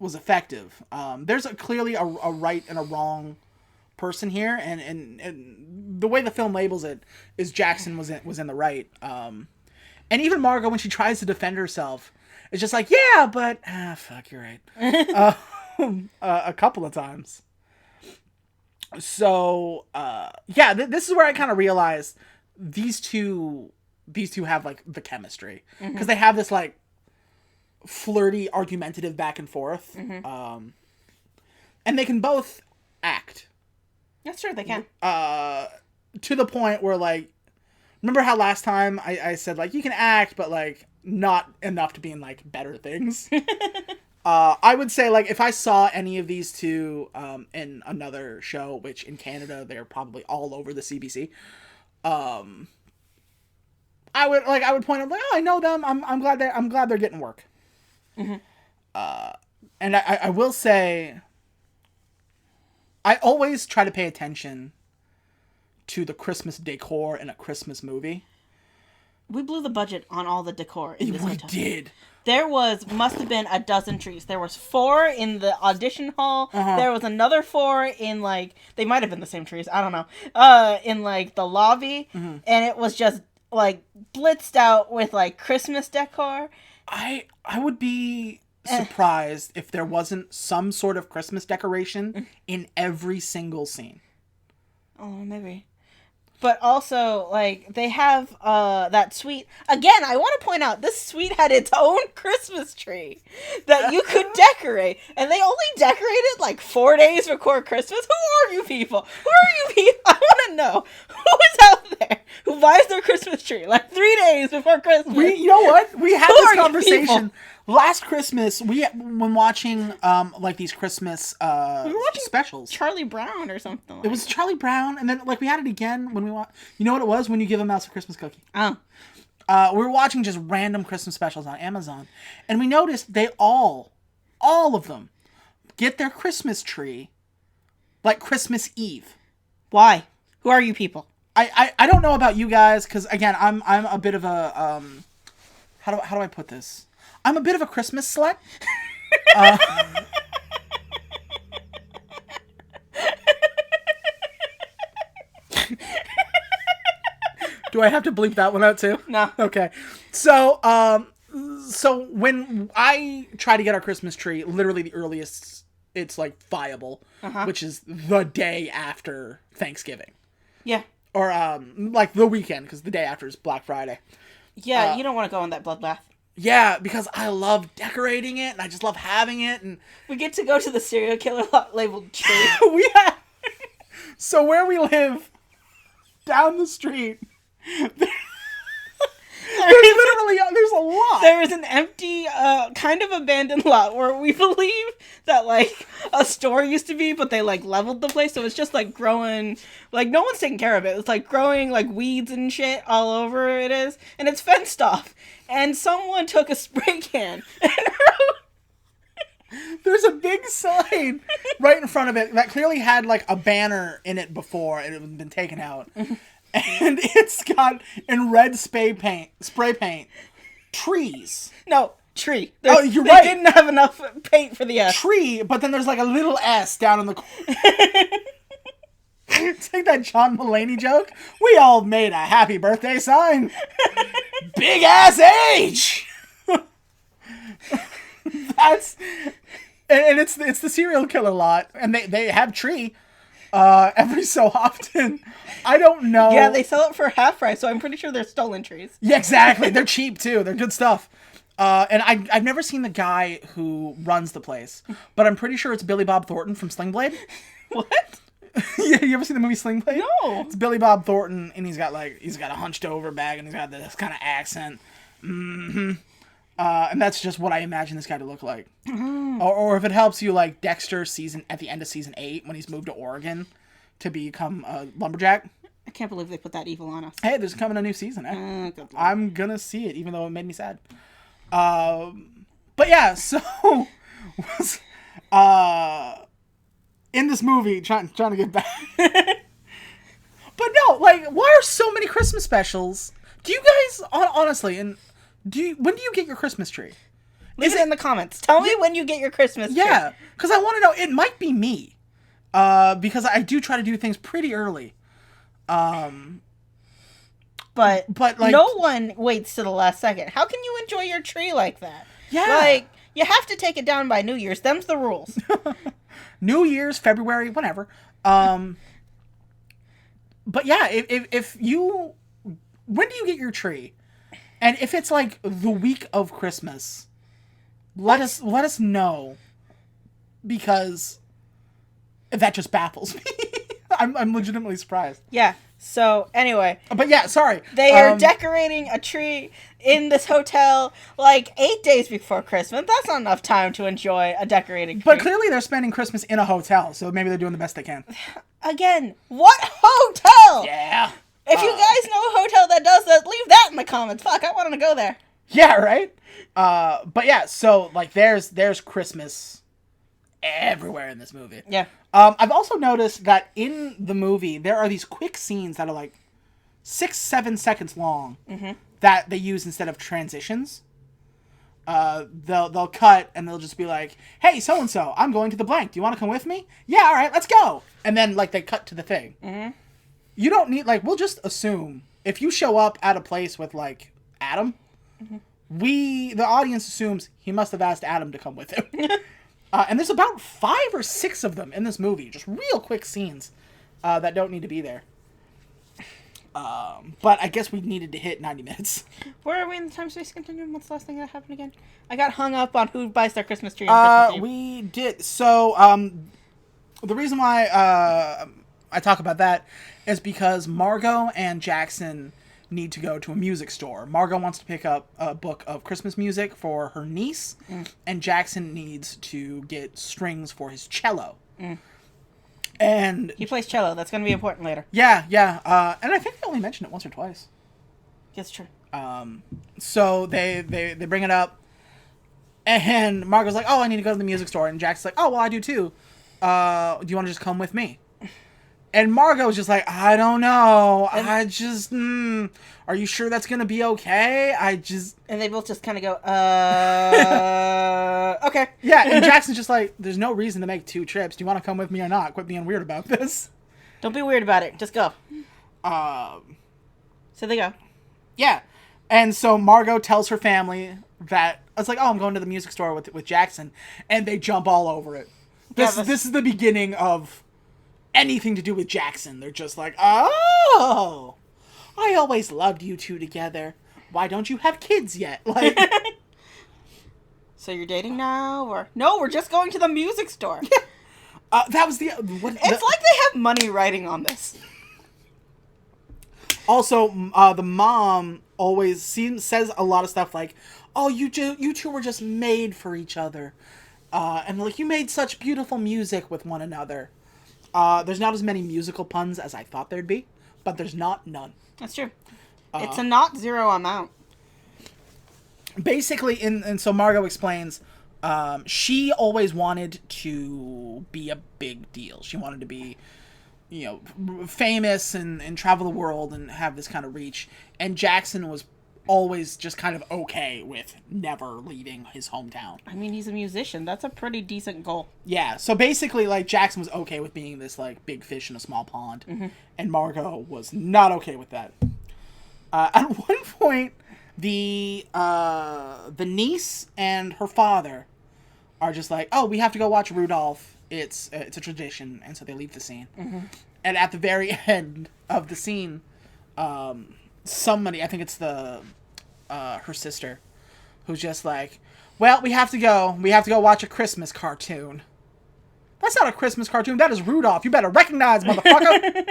effective. There's clearly a right and a wrong person here, and the way the film labels it is Jackson was in the right. And even Margot, when she tries to defend herself, it's just like, yeah, but fuck, you're right. A couple of times. So this is where I kind of realized these two have like the chemistry, because they have this like flirty, argumentative back and forth, and they can both act. That's true, they can. To the point where, like, remember how last time I said, like, you can act, but, like, not enough to be in, like, better things? I would say, like, if I saw any of these two in another show, which in Canada, they're probably all over the CBC, I would point out, like, oh, I know them. I'm glad they're getting work. Mm-hmm. And I will say, I always try to pay attention to the Christmas decor in a Christmas movie. We blew the budget on all the decor in this hotel. We did. There must have been a dozen trees. There was 4 in the audition hall. Uh-huh. There was another 4 in, like, they might have been the same trees. I don't know. In, like, the lobby. Mm-hmm. And it was just, like, blitzed out with, like, Christmas decor. I would be surprised if there wasn't some sort of Christmas decoration in every single scene. Oh, maybe. But also, like, they have that suite. Again, I want to point out, this suite had its own Christmas tree that you could decorate. And they only decorated, like, 4 days before Christmas. Who are you people? Who are you people? I want to know. Who is out there who buys their Christmas tree, like, 3 days before Christmas? You know what? We had this conversation. Last Christmas, when watching, like, these Christmas we were watching specials. Charlie Brown or something like It was Charlie Brown, and then, like, we had it again when we you know what it was? When you give a mouse a Christmas cookie. Oh. We were watching just random Christmas specials on Amazon, and we noticed they all of them, get their Christmas tree, like, Christmas Eve. Why? Who are you people? I don't know about you guys, because, again, I'm a bit of a, how do I put this? I'm a bit of a Christmas slut. Do I have to bleep that one out too? No. Okay. So when I try to get our Christmas tree, literally the earliest it's like viable, which is the day after Thanksgiving. Yeah. Or like the weekend, because the day after is Black Friday. Yeah, you don't want to go on that bloodbath. Yeah, because I love decorating it, and I just love having it, and we get to go to the serial killer lot labeled tree. So where we live, down the street, there's a lot. There is an empty, kind of abandoned lot where we believe that, like, a store used to be, but they, like, leveled the place, so it's just, like, growing, like, no one's taking care of it. It's, like, growing, like, weeds and shit all over it is, and it's fenced off. And someone took a spray can and there's a big sign right in front of it that clearly had, like, a banner in it before it had been taken out. And it's got, in red spray paint, trees. No, tree. You're right. They didn't have enough paint for the S. Tree, but then there's, like, a little S down in the corner. It's like that John Mulaney joke. We all made a happy birthday sign. Big ass age. That's, and it's the serial killer lot, and they have tree every so often. I don't know. Yeah, they sell it for half price, so I'm pretty sure they're stolen trees. Yeah, exactly. They're cheap too. They're good stuff. And I've never seen the guy who runs the place, but I'm pretty sure it's Billy Bob Thornton from Sling Blade. What? Yeah, you ever seen the movie Sling Blade? No. It's Billy Bob Thornton, and he's got a hunched over bag, and he's got this kind of accent. Mm-hmm. And that's just what I imagine this guy to look like. Mm-hmm. Or if it helps you, like Dexter at the end of season 8 when he's moved to Oregon to become a lumberjack. I can't believe they put that evil on us. Hey, there's coming a new season. I'm gonna see it, even though it made me sad. But yeah, so in this movie, trying to get back. But no, like, why are so many Christmas specials? Do you guys, honestly, when do you get your Christmas tree? Leave it in the comments. Tell me when you get your Christmas tree. Yeah, because I want to know. It might be me, because I do try to do things pretty early. But like, no one waits to the last second. How can you enjoy your tree like that? Yeah. Like, you have to take it down by New Year's. Them's the rules. New Year's, February, whatever. But yeah, if you, when do you get your tree? And if it's like the week of Christmas, let us know, because that just baffles me. I'm legitimately surprised. Yeah. So anyway. But yeah, sorry. They are decorating a tree in this hotel like 8 days before Christmas. That's not enough time to enjoy a decorating tree. But clearly they're spending Christmas in a hotel, so maybe they're doing the best they can. Again, what hotel? Yeah. If you guys know a hotel that does that, leave that in the comments. Fuck, I want to go there. Yeah, right? But yeah, so, like, there's Christmas everywhere in this movie. Yeah. I've also noticed that in the movie, there are these quick scenes that are, like, 6-7 seconds long that they use instead of transitions. They'll cut and they'll just be like, hey, so-and-so, I'm going to the blank. Do you want to come with me? Yeah, all right, let's go. And then, like, they cut to the thing. Mm-hmm. You don't need, like, we'll just assume if you show up at a place with, like, Adam, the audience assumes he must have asked Adam to come with him. And there's about 5 or 6 of them in this movie. Just real quick scenes that don't need to be there. But I guess we needed to hit 90 minutes. Where are we in the time space continuum? What's the last thing that happened again? I got hung up on who buys their Christmas tree on Christmas Eve. We did. So, the reason why I talk about that is because Margot and Jackson need to go to a music store. Margot wants to pick up a book of Christmas music for her niece, and Jackson needs to get strings for his cello. And he plays cello. That's going to be important later. Yeah. And I think they only mentioned it once or twice. That's true. So they bring it up, and Margot's like, oh, I need to go to the music store. And Jackson's like, oh, well, I do too. Do you want to just come with me? And Margot's just like, I don't know. I just, are you sure that's going to be okay? And they both just kind of go, okay. Yeah, and Jackson's just like, there's no reason to make 2 trips. Do you want to come with me or not? Quit being weird about this. Don't be weird about it. Just go. So they go. Yeah. And so Margot tells her family that, it's like, oh, I'm going to the music store with Jackson. And they jump all over it. This is the beginning of anything to do with Jackson. They're just like, oh, I always loved you two together. Why don't you have kids yet? Like, so you're dating now, or no? We're just going to the music store. That was it's like they have money writing on this. Also, the mom always says a lot of stuff like, "Oh, you two were just made for each other," and like you made such beautiful music with one another. There's not as many musical puns as I thought there'd be, but there's none. That's true. It's a not zero amount. Basically, and so Margot explains, she always wanted to be a big deal. She wanted to be, famous and travel the world and have this kind of reach. And Jackson was always just kind of okay with never leaving his hometown. I mean, he's a musician. That's a pretty decent goal. Yeah, so basically, like, Jackson was okay with being this, like, big fish in a small pond. Mm-hmm. And Margot was not okay with that. At one point, the niece and her father are just like, oh, we have to go watch Rudolph. It's a tradition. And so they leave the scene. Mm-hmm. And at the very end of the scene, somebody, I think it's her sister, who's just like, well, we have to go watch a Christmas cartoon. That's not a Christmas cartoon. That is Rudolph. You better recognize, motherfucker.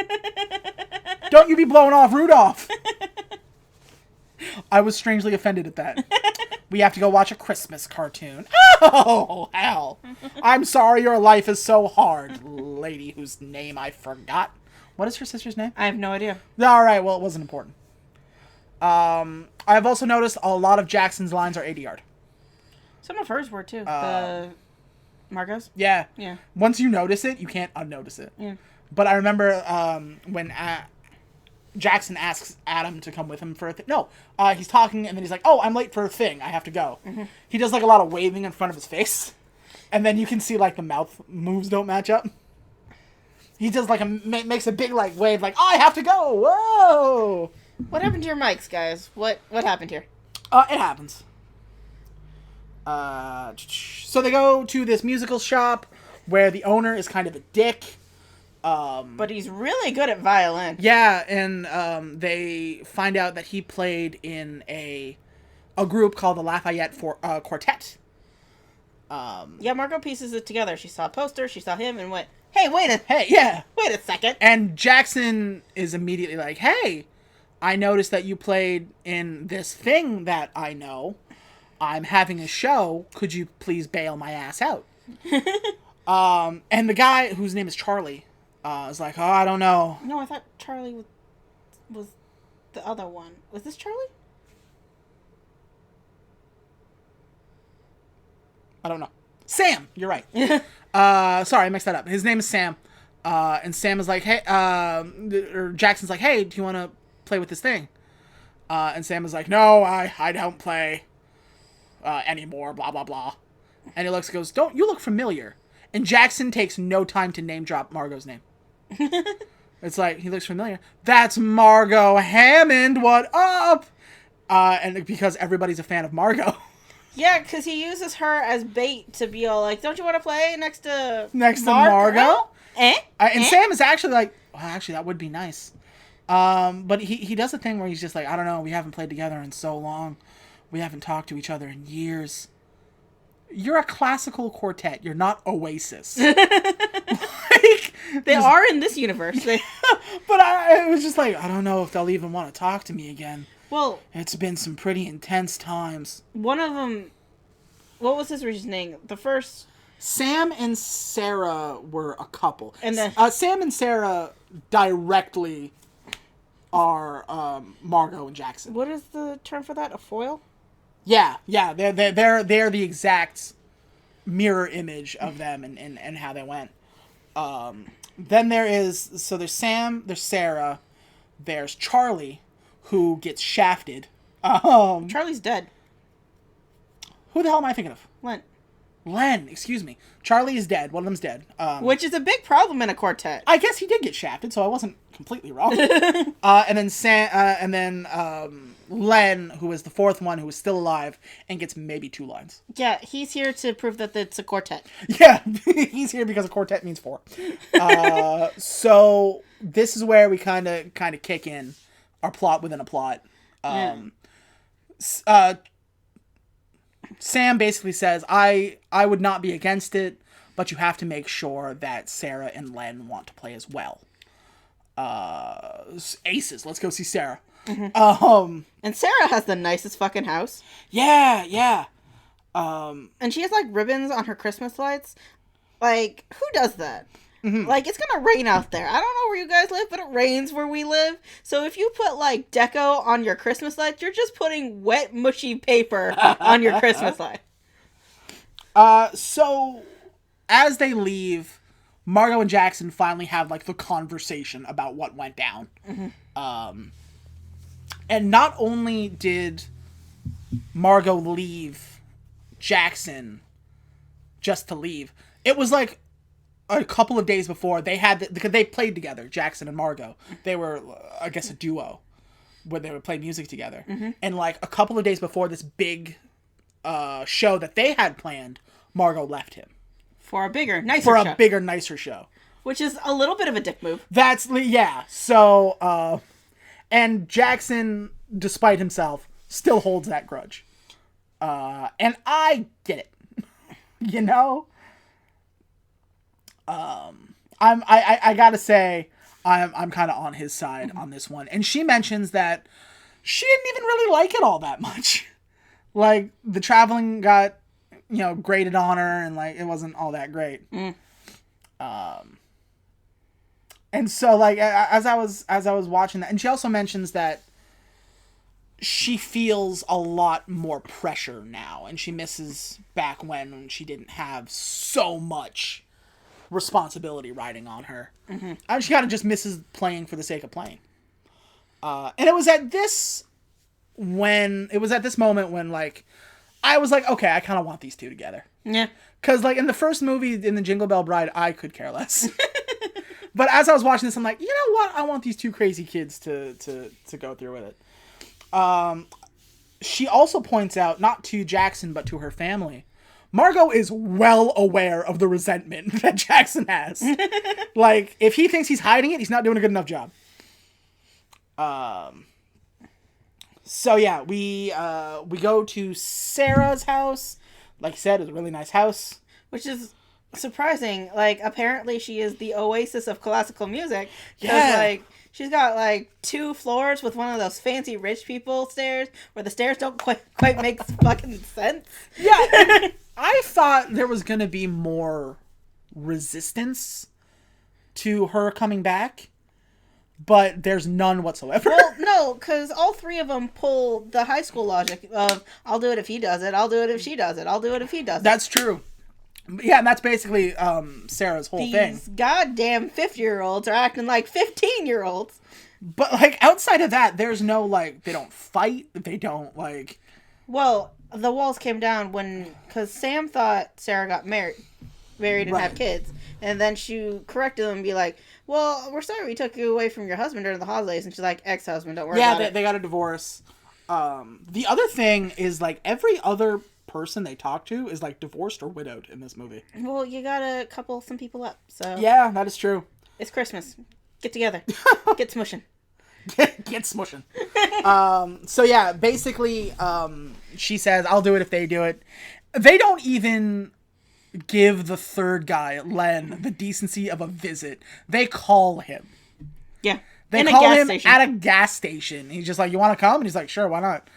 Don't you be blowing off Rudolph. I was strangely offended at that. We have to go watch a Christmas cartoon. Oh, hell. I'm sorry your life is so hard, lady whose name I forgot. What is her sister's name? I have no idea. All right, well, it wasn't important. I've also noticed a lot of Jackson's lines are 80-yard. Some of hers were, too. Margot's? Yeah. Yeah. Once you notice it, you can't unnotice it. Yeah. But I remember when Jackson asks Adam to come with him for a thing. No, he's talking, and then he's like, oh, I'm late for a thing. I have to go. Mm-hmm. He does, like, a lot of waving in front of his face. And then you can see, like, the mouth moves don't match up. He does, like, makes a big, like, wave, like, oh, I have to go. Whoa. What happened to your mics, guys? What happened here? It happens. So they go to this musical shop where the owner is kind of a dick. But he's really good at violin. Yeah, and they find out that he played in a group called the Lafayette Quartet. Yeah, Margot pieces it together. She saw a poster, she saw him, and went, hey, wait a second. And Jackson is immediately like, hey, I noticed that you played in this thing that I know. I'm having a show. Could you please bail my ass out? And the guy, whose name is Charlie, is like, oh, I don't know. No, I thought Charlie was the other one. Was this Charlie? I don't know. Sam, you're right. Sorry, I mixed that up. His name is Sam. And Sam is like, hey, or Jackson's like, hey, do you want to play with this thing? And Sam is like, no, I don't play anymore, blah, blah, blah. And he goes, don't you look familiar? And Jackson takes no time to name drop Margot's name. It's like, he looks familiar. That's Margot Hammond, what up? And because everybody's a fan of Margot. Yeah, because he uses her as bait to be all like, don't you want to play next to Margot? And Sam is actually like, well, actually, that would be nice. But he does a thing where he's just like, I don't know, we haven't played together in so long. We haven't talked to each other in years. You're a classical quartet. You're not Oasis. They are in this universe. But it was just like, I don't know if they'll even want to talk to me again. Well, it's been some pretty intense times. One of them, what was his reasoning? The first... Sam and Sarah were a couple. And then Sam and Sarah directly are Margot and Jackson. What is the term for that? A foil? Yeah. They're the exact mirror image of them and how they went. Then there's Sam, there's Sarah, there's Charlie, who gets shafted. Charlie's dead. Who the hell am I thinking of? Len, excuse me. Charlie is dead. One of them's dead. Which is a big problem in a quartet. I guess he did get shafted, so I wasn't completely wrong. And then Len, who is the fourth one, who is still alive and gets maybe 2 lines. Yeah, he's here to prove that it's a quartet. Yeah, he's here because a quartet means 4. So this is where we kind of kick in our plot within a plot. Sam basically says, I would not be against it, but you have to make sure that Sarah and Len want to play as well. Aces. Let's go see Sarah. Mm-hmm. And Sarah has the nicest fucking house. Yeah. And she has, like, ribbons on her Christmas lights. Like, who does that? Mm-hmm. Like, it's gonna rain out there. I don't know where you guys live, but it rains where we live. So if you put, like, deco on your Christmas lights, you're just putting wet, mushy paper on your Christmas light. So, as they leave, Margot and Jackson finally have, like, the conversation about what went down. Mm-hmm. And not only did Margot leave Jackson just to leave, it was, like, a couple of days before because they played together, Jackson and Margot. They were, I guess, a duo where they would play music together. Mm-hmm. And like a couple of days before this big show that they had planned, Margot left him for a bigger, nicer show, which is a little bit of a dick move. Yeah. So, and Jackson, despite himself, still holds that grudge. And I get it, you know. I gotta say, I'm kind of on his side on this one. And she mentions that she didn't even really like it all that much. Like, the traveling got, graded on her, and, like, it wasn't all that great. And so, like, as I was watching that, and she also mentions that she feels a lot more pressure now, and she misses back when she didn't have so much responsibility riding on her. Mm-hmm. And she kind of just misses playing for the sake of playing. And it was at this moment when, like, I was like, okay, I kind of want these two together. Yeah. Because, like, in the first movie, in the Jingle Bell Bride, I could care less. But as I was watching this, I'm like, you know what? I want these two crazy kids to go through with it. She also points out, not to Jackson, but to her family, Margot is well aware of the resentment that Jackson has. Like, if he thinks he's hiding it, he's not doing a good enough job. So yeah, we go to Sarah's house. Like I said, it's a really nice house. Which is surprising. Like, apparently she is the oasis of classical music. Yeah. Like, she's got, like, 2 floors with one of those fancy rich people stairs where the stairs don't quite make fucking sense. Yeah. I thought there was going to be more resistance to her coming back. but there's none whatsoever. Well, no, because all three of them pull the high school logic of, I'll do it if he does it, I'll do it if she does it, I'll do it if he does it. That's true. Yeah, and that's basically Sarah's whole thing. These goddamn 50-year-olds are acting like 15-year-olds. But, like, outside of that, there's no, like, they don't fight, they don't, like... Well, the walls came down because Sam thought Sarah got married and Right. have kids. And then she corrected them and be like, well, we're sorry we took you away from your husband during the holidays. And she's like, ex-husband, don't worry about it. Yeah, they got a divorce. The other thing is, like, every other person they talk to is, like, divorced or widowed in this movie. Well, you gotta couple some people up, so... Yeah, that is true. It's Christmas. Get together. Get smushing. Get smushing. So, yeah, basically, she says, I'll do it if they do it. They don't even give the third guy, Len, the decency of a visit. They call him. Yeah. They In a call gas him station. at a gas station. He's just like, you want to come? And he's like, sure, why not?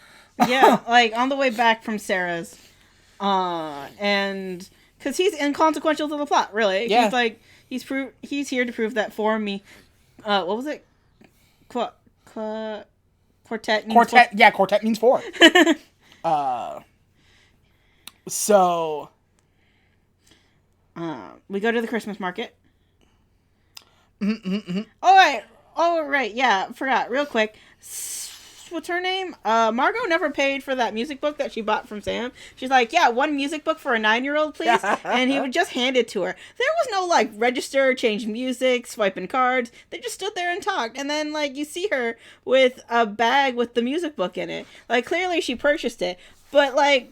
Yeah, like on the way back from Sarah's, and because he's inconsequential to the plot, really. Yeah. He's like he's here to prove that for me. What was it? Quartet. Means Quartet. Yeah, quartet means four. So we go to the Christmas market. Mm-hmm. Oh right, yeah, forgot real quick. What's her name? Margot never paid for that music book that she bought from Sam. She's like, yeah, one music book for a 9-year-old, please. And he would just hand it to her. There was no, like, register, change music, swiping cards. They just stood there and talked. And then, like, you see her with a bag with the music book in it. Like, clearly she purchased it. But, like,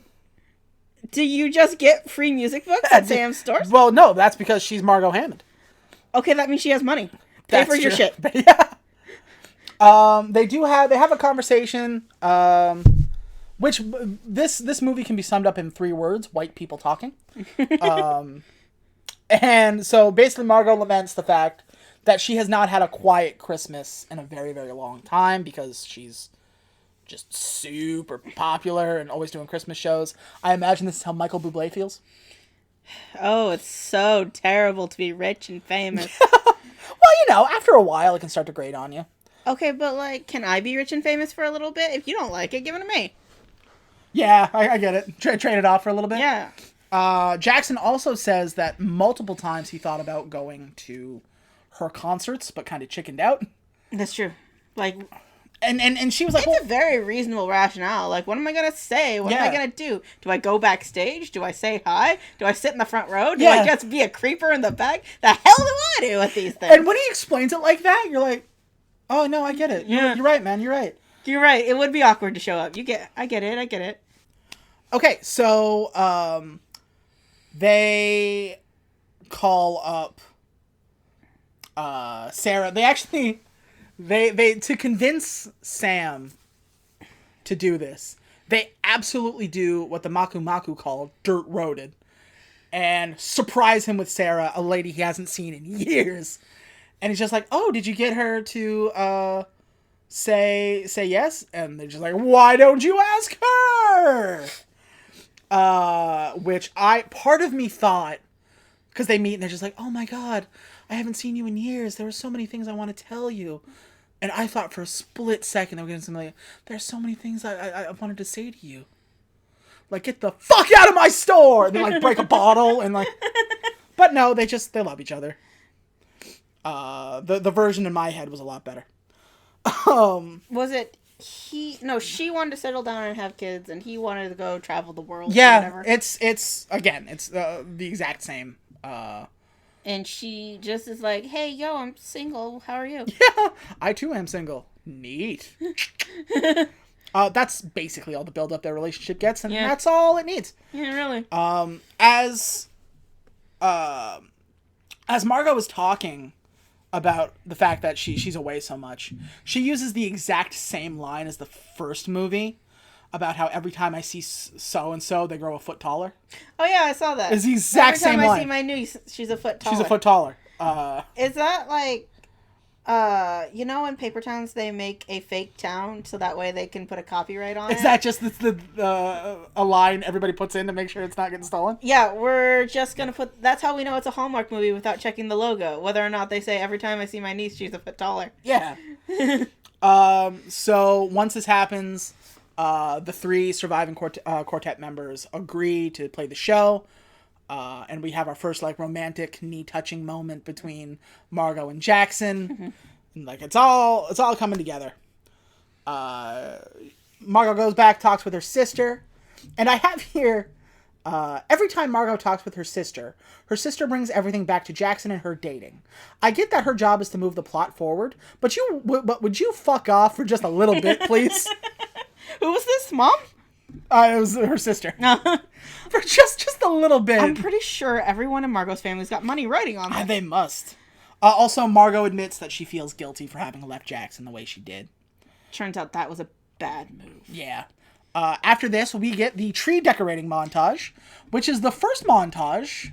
do you just get free music books at Sam's stores? Well, no, that's because she's Margot Hammond. Okay, that means she has money. Pay for your shit. Yeah. They have a conversation, which this movie can be summed up in 3 words: white people talking. And so basically Margot laments the fact that she has not had a quiet Christmas in a very, very long time because she's just super popular and always doing Christmas shows. I imagine this is how Michael Bublé feels. Oh, it's so terrible to be rich and famous. Well, after a while it can start to grate on you. Okay, but, like, can I be rich and famous for a little bit? If you don't like it, give it to me. Yeah, I get it. Trade it off for a little bit. Yeah. Jackson also says that multiple times he thought about going to her concerts, but kind of chickened out. That's true. Like, and she was like, it's a very reasonable rationale. Like, what am I going to say? What am I going to do? Do I go backstage? Do I say hi? Do I sit in the front row? Do I just be a creeper in the back? The hell do I do with these things? And when he explains it like that, you're like, oh, no, I get it. Yeah. You're right, man. You're right. You're right. It would be awkward to show up. I get it. Okay, so they call up Sarah. They actually they to convince Sam to do this, they absolutely do what the Maku Maku call dirt roaded and surprise him with Sarah, a lady he hasn't seen in years. And he's just like, oh, did you get her to say yes? And they're just like, why don't you ask her? Which part of me thought, because they meet and they're just like, oh my God, I haven't seen you in years. There were so many things I want to tell you. And I thought for a split second they were getting something like, there's so many things I wanted to say to you. Like, get the fuck out of my store! And they like break a bottle and like, but no, they love each other. The version in my head was a lot better. Was it she wanted to settle down and have kids, and he wanted to go travel the world. Yeah, or whatever. it's the exact same. And she just is like, hey, yo, I'm single. How are you? Yeah, I too am single. Neat. That's basically all the build up their relationship gets, and that's all it needs. Yeah, really. As Margot was talking about the fact that she's away so much, she uses the exact same line as the first movie about how every time I see so-and-so, they grow a foot taller. Oh, yeah, I saw that. It's the exact same line. Every time I see my niece, she's a foot taller. She's a foot taller. Is that, like, You know, in Paper Towns, they make a fake town so that way they can put a copyright on it? Is that just a line everybody puts in to make sure it's not getting stolen? Yeah, we're just gonna put... That's how we know it's a Hallmark movie without checking the logo. Whether or not they say, every time I see my niece, she's a foot taller. Yeah. So once this happens, the 3 surviving quartet members agree to play the show. And we have our first, like, romantic knee-touching moment between Margot and Jackson. Mm-hmm. And, like, it's all coming together. Margot goes back, talks with her sister. And I have here, every time Margot talks with her sister brings everything back to Jackson and her dating. I get that her job is to move the plot forward, but would you fuck off for just a little bit, please? Who was this, Mom? It was her sister. For just a little bit. I'm pretty sure everyone in Margot's family's got money writing on them. They must. Also, Margot admits that she feels guilty for having left Jackson the way she did. Turns out that was a bad move. Yeah. After this, we get the tree decorating montage, which is the first montage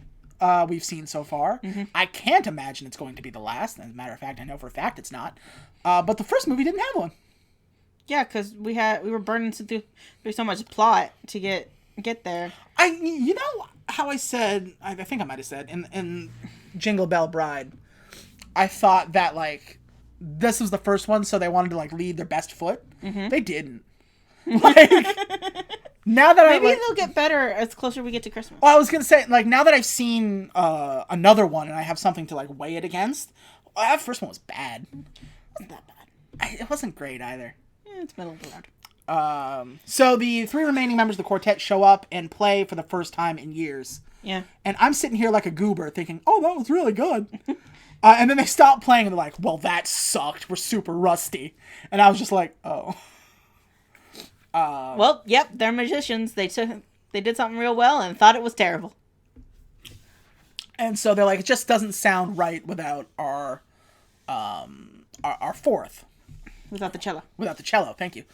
we've seen so far. Mm-hmm. I can't imagine it's going to be the last. As a matter of fact, I know for a fact it's not. But the first movie didn't have one. Yeah, because we were burning through so much plot to get there. You know how I said, I think I might have said, in Jingle Bell Bride, I thought that, like, this was the first one, so they wanted to, like, lead their best foot. Mm-hmm. They didn't. Like, now that maybe they'll get better as closer we get to Christmas. Well, I was going to say, like, now that I've seen another one and I have something to, like, weigh it against, that first one was bad. It wasn't that bad. It wasn't great either. It's middle of the road. So the 3 remaining members of the quartet show up and play for the first time in years. Yeah. And I'm sitting here like a goober thinking, oh, that was really good. And then they stop playing and they're like, well, that sucked. We're super rusty. And I was just like, oh. Well, yep, they're magicians. They did something real well and thought it was terrible. And so they're like, it just doesn't sound right without our fourth. Without the cello. Without the cello, thank you.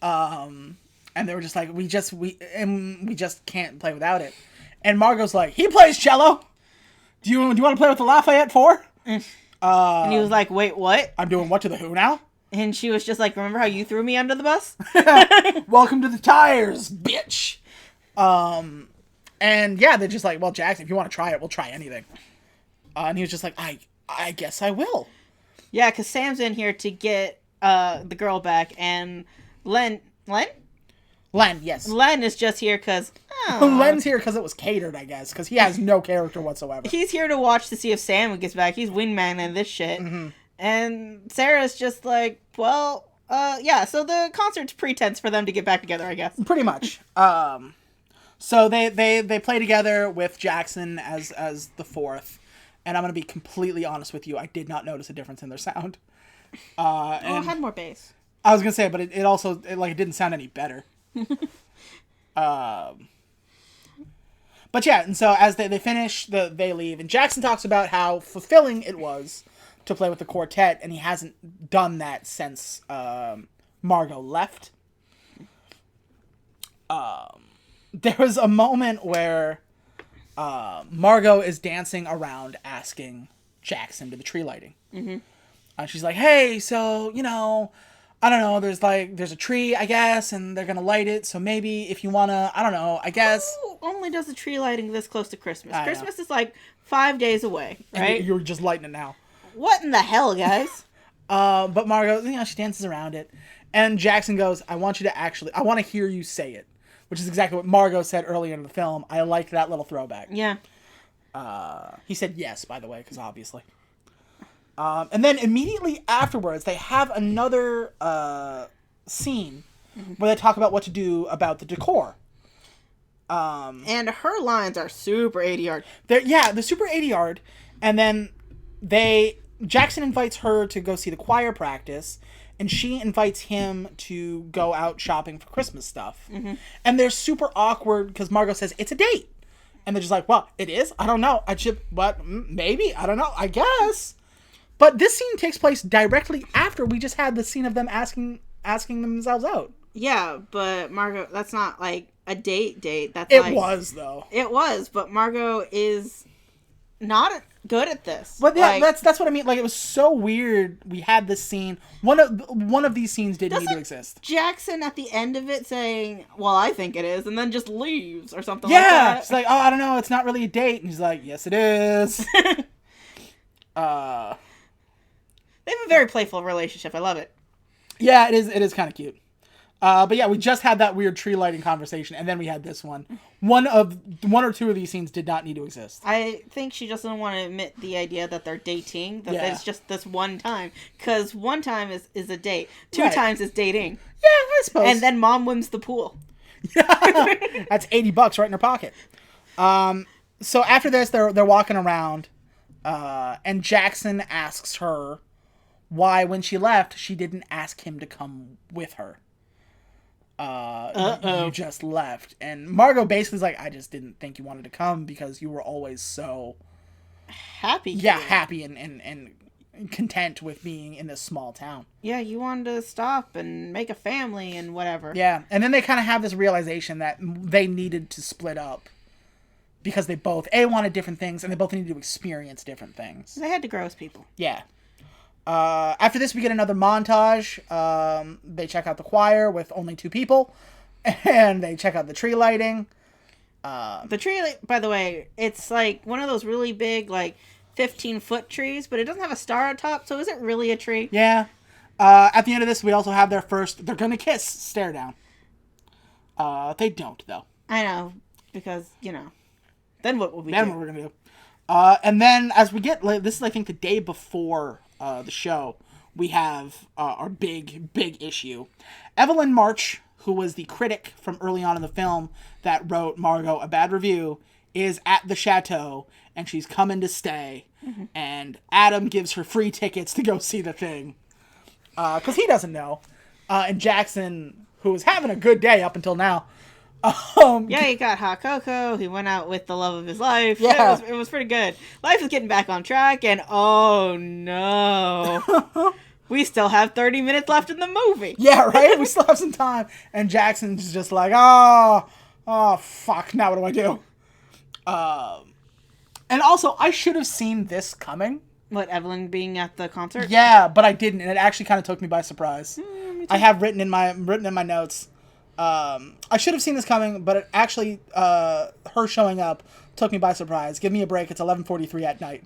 And they were just like, we just can't play without it. And Margot's like, he plays cello. Do you want to play with the Lafayette 4? And he was like, wait, what? I'm doing what to the who now? And she was just like, remember how you threw me under the bus? Welcome to the tires, bitch. And yeah, they're just like, well, Jackson, if you want to try it, we'll try anything. And he was just like, I guess I will. Yeah, because Sam's in here to get the girl back, and Len, yes. Len is just here because... Len's here because it was catered, I guess, because he has no character whatsoever. He's here to watch to see if Sam gets back. He's wingman in this shit. Mm-hmm. And Sarah's just like, well, yeah, so the concert's pretense for them to get back together, I guess. Pretty much. So they play together with Jackson as the fourth, and I'm going to be completely honest with you, I did not notice a difference in their sound. It had more bass. I was gonna say, but it also it didn't sound any better. But yeah, and so as they finish, they leave, and Jackson talks about how fulfilling it was to play with the quartet, and he hasn't done that since Margot left. There was a moment where Margot is dancing around asking Jackson to the tree lighting. Mm-hmm. She's like, hey, so, I don't know, there's a tree, I guess, and they're gonna light it, so maybe if you wanna, I don't know, I guess. Who only does the tree lighting this close to Christmas? Christmas is like 5 days away, right? And you're just lighting it now. What in the hell, guys? But Margot, she dances around it, and Jackson goes, I want to hear you say it, which is exactly what Margot said earlier in the film. I liked that little throwback. Yeah. He said yes, by the way, because obviously. And then immediately afterwards, they have another scene where they talk about what to do about the decor. And her lines are super 80-yard. They're super 80-yard. And then Jackson invites her to go see the choir practice, and she invites him to go out shopping for Christmas stuff. Mm-hmm. And they're super awkward because Margot says, it's a date. And they're just like, well, it is? I don't know. Maybe? I don't know. I guess. But this scene takes place directly after we just had the scene of them asking themselves out. Yeah, but Margot, that's not like a date. It was, though. It was, but Margot is not good at this. But yeah, that's what I mean. Like, it was so weird. We had this scene. One of these scenes didn't need to exist. Jackson at the end of it saying, "Well, I think it is," and then just leaves or something like that. Yeah, it's like, oh, I don't know, it's not really a date, and he's like, yes, it is. They have a very playful relationship. I love it. Yeah, it is kind of cute. But yeah, we just had that weird tree lighting conversation, and then we had this one. One or two of these scenes did not need to exist. I think she just doesn't want to admit the idea that they're dating, that it's just this one time. Because one time is a date. Two times is dating. Yeah, I suppose. And then mom wins the pool. That's $80 right in her pocket. So after this, they're walking around, and Jackson asks her why, when she left, she didn't ask him to come with her. You just left. And Margot basically is like, I just didn't think you wanted to come because you were always so happy. Yeah, happy and content with being in this small town. Yeah, you wanted to stop and make a family and whatever. Yeah, and then they kind of have this realization that they needed to split up because they both, wanted different things, and they both needed to experience different things. They had to grow as people. Yeah. After this, we get another montage. They check out the choir with only 2 people, and they check out the tree lighting. The tree, by the way, it's like one of those really big, like 15-foot trees, but it doesn't have a star on top, so is it really a tree? Yeah. At the end of this, we also have their first, they're gonna kiss, stare down. They don't, though. I know, because, then what will we do? Then what we're gonna do. And then as we get, this is, I think, the day before the show, we have our big issue. Evelyn March, who was the critic from early on in the film that wrote Margot a bad review, is at the chateau, and she's coming to stay. Mm-hmm. And Adam gives her free tickets to go see the thing. Because he doesn't know. And Jackson, who was having a good day up until now. He got hot cocoa. He went out with the love of his life. Yeah. It was pretty good. Life is getting back on track, and oh no. We still have 30 minutes left in the movie. Yeah, right? We still have some time. And Jackson's just like, oh, fuck, now what do I do? And also, I should have seen this coming. What, Evelyn being at the concert? Yeah, but I didn't, and it actually kind of took me by surprise. I have written in my notes. I should have seen this coming, but it actually, her showing up took me by surprise. Give me a break. It's 11:43 at night.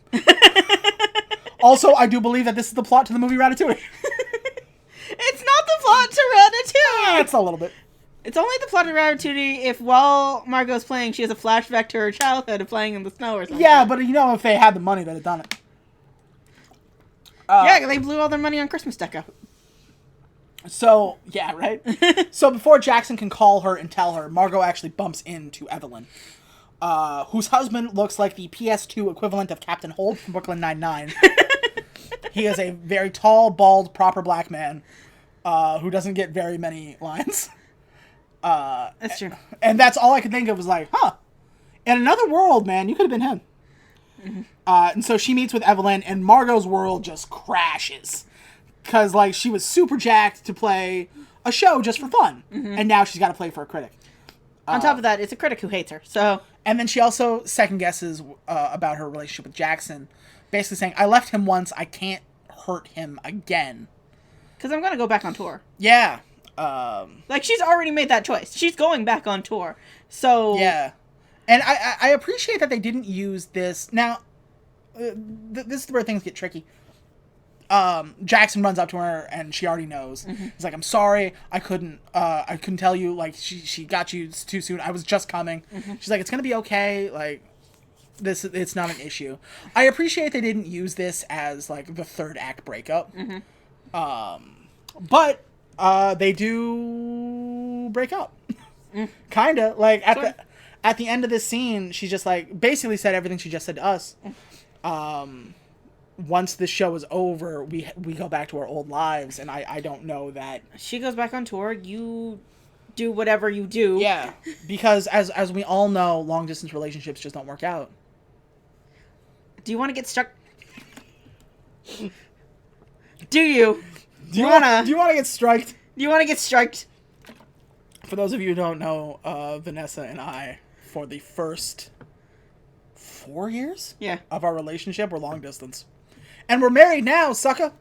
Also, I do believe that this is the plot to the movie Ratatouille. It's not the plot to Ratatouille! It's a little bit. It's only the plot of Ratatouille if while Margot's playing, she has a flashback to her childhood of playing in the snow or something. Yeah, but if they had the money, they'd have done it. Yeah, they blew all their money on Christmas deco. So, yeah, right? So before Jackson can call her and tell her, Margot actually bumps into Evelyn, whose husband looks like the PS2 equivalent of Captain Holt from Brooklyn Nine-Nine. He is a very tall, bald, proper black man who doesn't get very many lines. That's true. And that's all I could think of was like, in another world, man, you could have been him. Mm-hmm. And so she meets with Evelyn, and Margot's world just crashes. Because, she was super jacked to play a show just for fun. Mm-hmm. And now she's got to play for a critic. On top of that, it's a critic who hates her, so... And then she also second guesses about her relationship with Jackson. Basically saying, I left him once, I can't hurt him again. Because I'm going to go back on tour. Yeah. She's already made that choice. She's going back on tour. So... Yeah. And I appreciate that they didn't use this. Now, this is where things get tricky. Jackson runs up to her and she already knows. Mm-hmm. He's like, I'm sorry, I couldn't tell you, she got you too soon. I was just coming. Mm-hmm. She's like, it's gonna be okay, it's not an issue. I appreciate they didn't use this as, the third act breakup. Mm-hmm. But, they do break up. Kinda, at the end of this scene, she just, basically said everything she just said to us. Once this show is over, we go back to our old lives, and I don't know that... She goes back on tour, you do whatever you do. Yeah, because as we all know, long-distance relationships just don't work out. Do you want to get stuck? Do you? Do you want to get striked? Do you want to get striked? For those of you who don't know, Vanessa and I, for the first 4 years Yeah. of our relationship were long distance. And we're married now, sucker.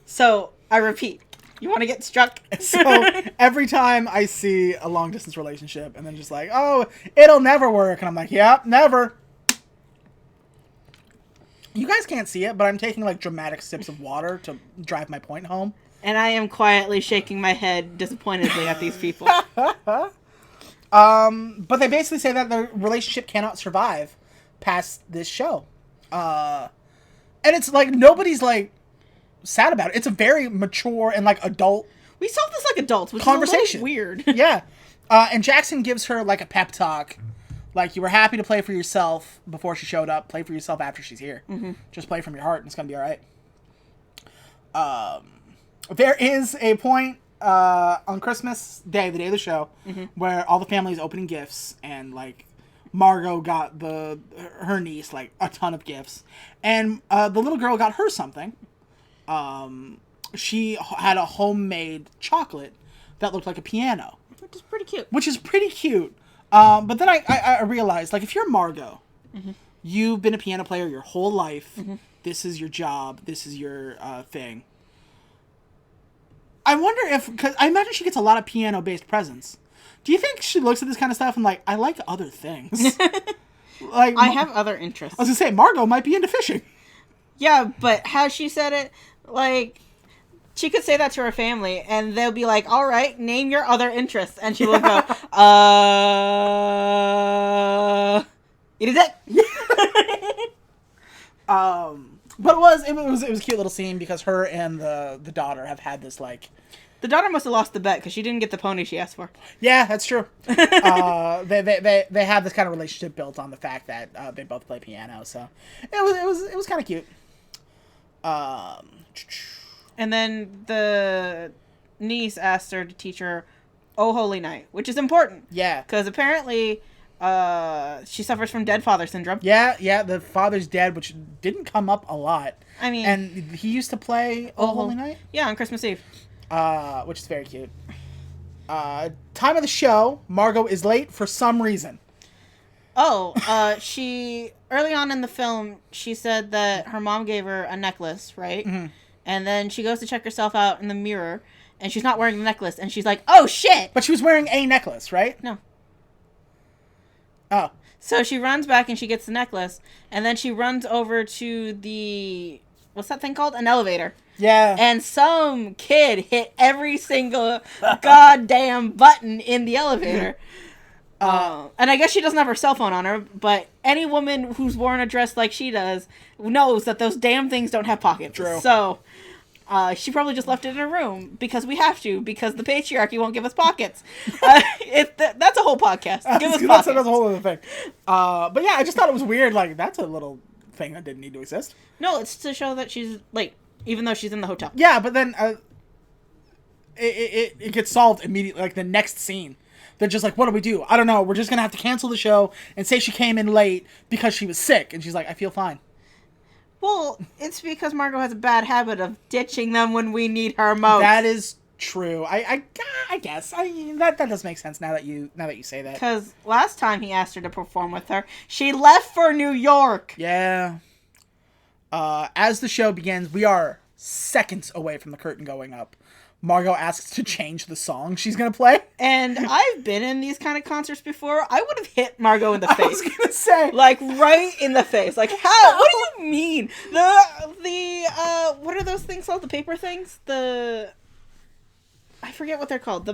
So, I repeat, you want to get struck? So every time I see a long distance relationship and then just like, oh, it'll never work. And I'm like, yep, never. You guys can't see it, but I'm taking like dramatic sips of water to drive my point home. And I am quietly shaking my head disappointedly at these people. But they basically say that the relationship cannot survive past this show. And it's like, nobody's like sad about it. It's a very mature and like adult We saw this like adults, which conversation. is a little weird. Yeah. And Jackson gives her like a pep talk. Like, you were happy to play for yourself before she showed up. Play for yourself after she's here. Mm-hmm. Just play from your heart and it's going to be all right. There is a point on Christmas Day, the day of the show, where all the family is opening gifts, and like Margot got her niece like a ton of gifts, and the little girl got her something. She had a homemade chocolate that looked like a piano, Which is pretty cute. which is pretty cute. But then I realized, like, if you're Margot, you've been a piano player your whole life. This is your job. This is your thing. I wonder if, because I imagine she gets a lot of piano-based presents. Do you think she looks at this kind of stuff and like, I like other things? Like, I have other interests. I was gonna say, Margot might be into fishing. Yeah, but how she said it, like, she could say that to her family, and they'll be like, all right, name your other interests. And she will go, it is it. But it was a cute little scene because her and the daughter have had this like. The daughter must have lost the bet because she didn't get the pony she asked for. Yeah, that's true. They have this kind of relationship built on the fact that they both play piano, so it was kind of cute. And then the niece asked her to teach her "Oh Holy Night," which is important. Yeah, because apparently she suffers from dead father syndrome. Yeah, the father's dead, which didn't come up a lot. I mean, and he used to play "Oh Holy Night." Yeah, on Christmas Eve. Which is very cute. Time of the show, Margot is late for some reason. She early on in the film, she said that her mom gave her a necklace, right? Mm-hmm. And then she goes to check herself out in the mirror, and she's not wearing the necklace, and she's like, "Oh shit!" But she was wearing a necklace, right? No. Oh. So she runs back and she gets the necklace, and then she runs over to the what's that thing called? An elevator. Yeah. And some kid hit every single goddamn button in the elevator. And I guess she doesn't have her cell phone on her, but any woman who's worn a dress like she does knows that those damn things don't have pockets. True. So she probably just left it in her room because we have to, because the patriarchy won't give us pockets. That's a whole podcast. Give us pockets. That's a whole other thing. But yeah, I just thought it was weird. Like, that's a little thing that didn't need to exist. No, it's to show that she's late, even though she's in the hotel. Yeah, but then it gets solved immediately. Like, the next scene. They're just like, what do we do? I don't know. We're just going to have to cancel the show and say she came in late because she was sick. And she's like, I feel fine. Well, it's because Margot has a bad habit of ditching them when we need her most. That is true. I guess. That does make sense now that you say that. Because last time he asked her to perform with her, she left for New York. Yeah. As the show begins, we are seconds away from the curtain going up. Margot asks to change the song she's going to play. And I've been in these kind of concerts before. I would have hit Margot in the face. I was going to say. Like, right in the face. Like, how? What do you mean? The what are those things called? The paper things? I forget what they're called.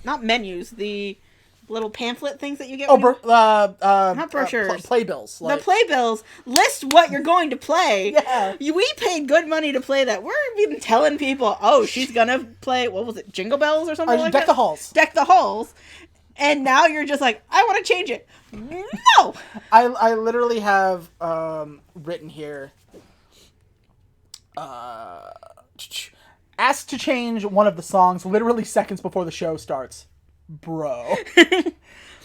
Not menus. The little pamphlet things that you get. Not brochures. Playbills. The playbills list what you're going to play. Yeah. We paid good money to play that. We're even telling people, oh, she's gonna play, what was it, Jingle Bells or something like that? Deck the Halls. Deck the Halls. And now you're just like, I want to change it. No! I literally have written here, asked to change one of the songs literally seconds before the show starts. Bro.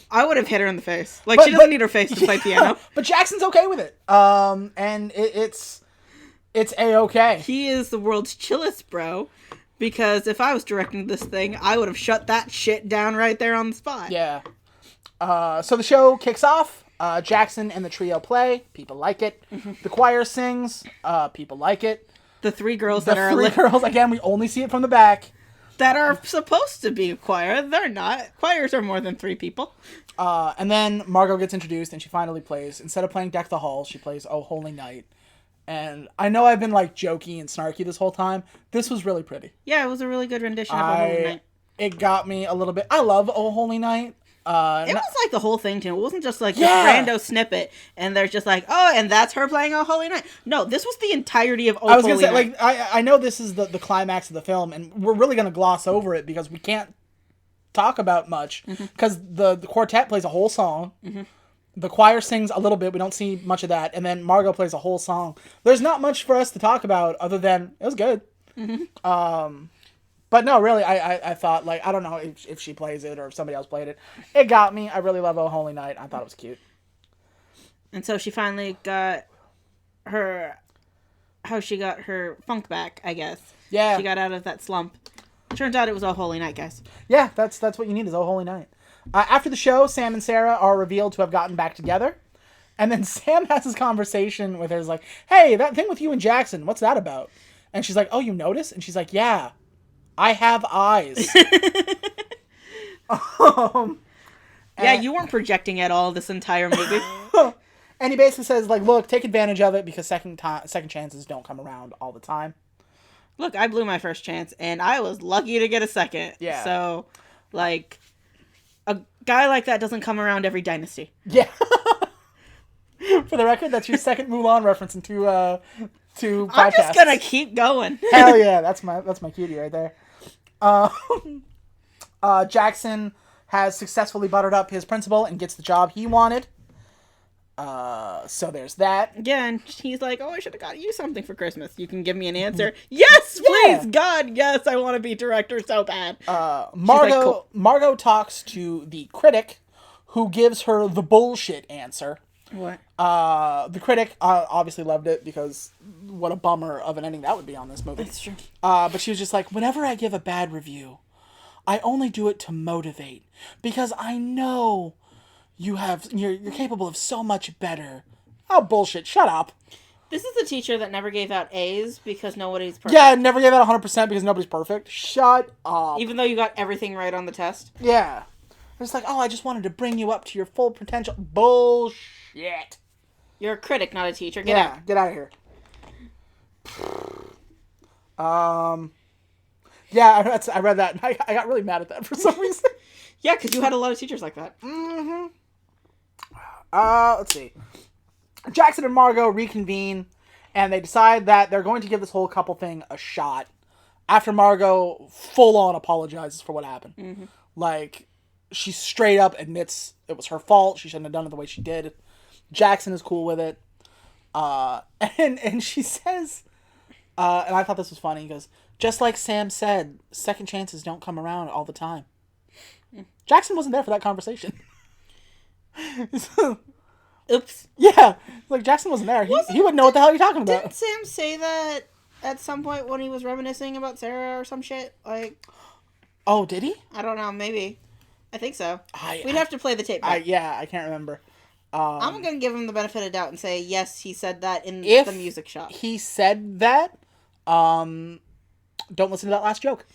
I would have hit her in the face. She doesn't need her face to play piano. But Jackson's okay with it. And it's A-okay. He is the world's chillest bro. Because if I was directing this thing, I would have shut that shit down right there on the spot. Yeah. So the show kicks off. Jackson and the trio play. People like it. The choir sings. People like it. The three girls The three girls, again, we only see it from the back. that are supposed to be a choir. They're not. Choirs are more than 3 people. And then Margot gets introduced and she finally plays. Instead of playing Deck the Halls, she plays Oh Holy Night. And I know I've been like jokey and snarky this whole time. This was really pretty. Yeah, it was a really good rendition of Oh Holy Night. It got me a little bit. I love Oh Holy Night. It was like the whole thing too. It wasn't just like this rando snippet and there's just like, oh, and that's her playing Oh Holy Night. No, this was the entirety of Oh Holy Night. I was gonna say, like, I know this is the climax of the film, and we're really gonna gloss over it because we can't talk about much because the quartet plays a whole song. The choir sings a little bit. We don't see much of that, and then Margot plays a whole song. There's not much for us to talk about other than it was good. But no, really, I thought, like, I don't know if she plays it or if somebody else played it. It got me. I really love Oh Holy Night. I thought it was cute. And so she finally got her funk back, I guess. Yeah. She got out of that slump. Turns out it was Oh Holy Night, guys. Yeah, that's what you need is Oh Holy Night. After the show, Sam and Sarah are revealed to have gotten back together. And then Sam has this conversation with her. He's like, hey, that thing with you and Jackson, what's that about? And she's like, oh, you noticed? And she's like, yeah. I have eyes. Yeah, you weren't projecting at all this entire movie. And he basically says, like, look, take advantage of it because second chances don't come around all the time. Look, I blew my first chance, and I was lucky to get a second. Yeah. So, like, a guy like that doesn't come around every dynasty. Yeah. For the record, that's your second Mulan reference in two podcasts. I'm just gonna keep going. Hell yeah, that's my cutie right there. Jackson has successfully buttered up his principal and gets the job he wanted. So there's that. Yeah, and he's like, oh, I should have got you something for Christmas. You can give me an answer. Yes, please, God, yes, I want to be director so bad. Margot, like, cool. Margot talks to the critic, who gives her the bullshit answer. What? The critic obviously loved it because what a bummer of an ending that would be on this movie. That's true. But she was just like, whenever I give a bad review, I only do it to motivate because I know you're capable of so much better. Oh, bullshit. Shut up. This is the teacher that never gave out A's because nobody's perfect. Yeah, never gave out 100% because nobody's perfect. Shut up. Even though you got everything right on the test. Yeah. It's like, oh, I just wanted to bring you up to your full potential. Bullshit. You're a critic, not a teacher. Get out. Get out of here. Yeah, I read that and I got really mad at that for some reason. Yeah, because you had a lot of teachers like that. Mm-hmm. Let's see. Jackson and Margot reconvene, and they decide that they're going to give this whole couple thing a shot. After Margot full-on apologizes for what happened. Mm-hmm. Like, she straight up admits it was her fault. She shouldn't have done it the way she did. Jackson is cool with it. And she says, and I thought this was funny, because just like Sam said, second chances don't come around all the time. Jackson wasn't there for that conversation. Oops. Yeah. Like, Jackson wasn't there. He wouldn't know what the hell you're talking about. Didn't Sam say that at some point when he was reminiscing about Sarah or some shit? Like... Oh, did he? I don't know. Maybe. I think so. We'd have to play the tape back. I can't remember. I'm going to give him the benefit of doubt and say, yes, he said that in the music shop. He said that, don't listen to that last joke.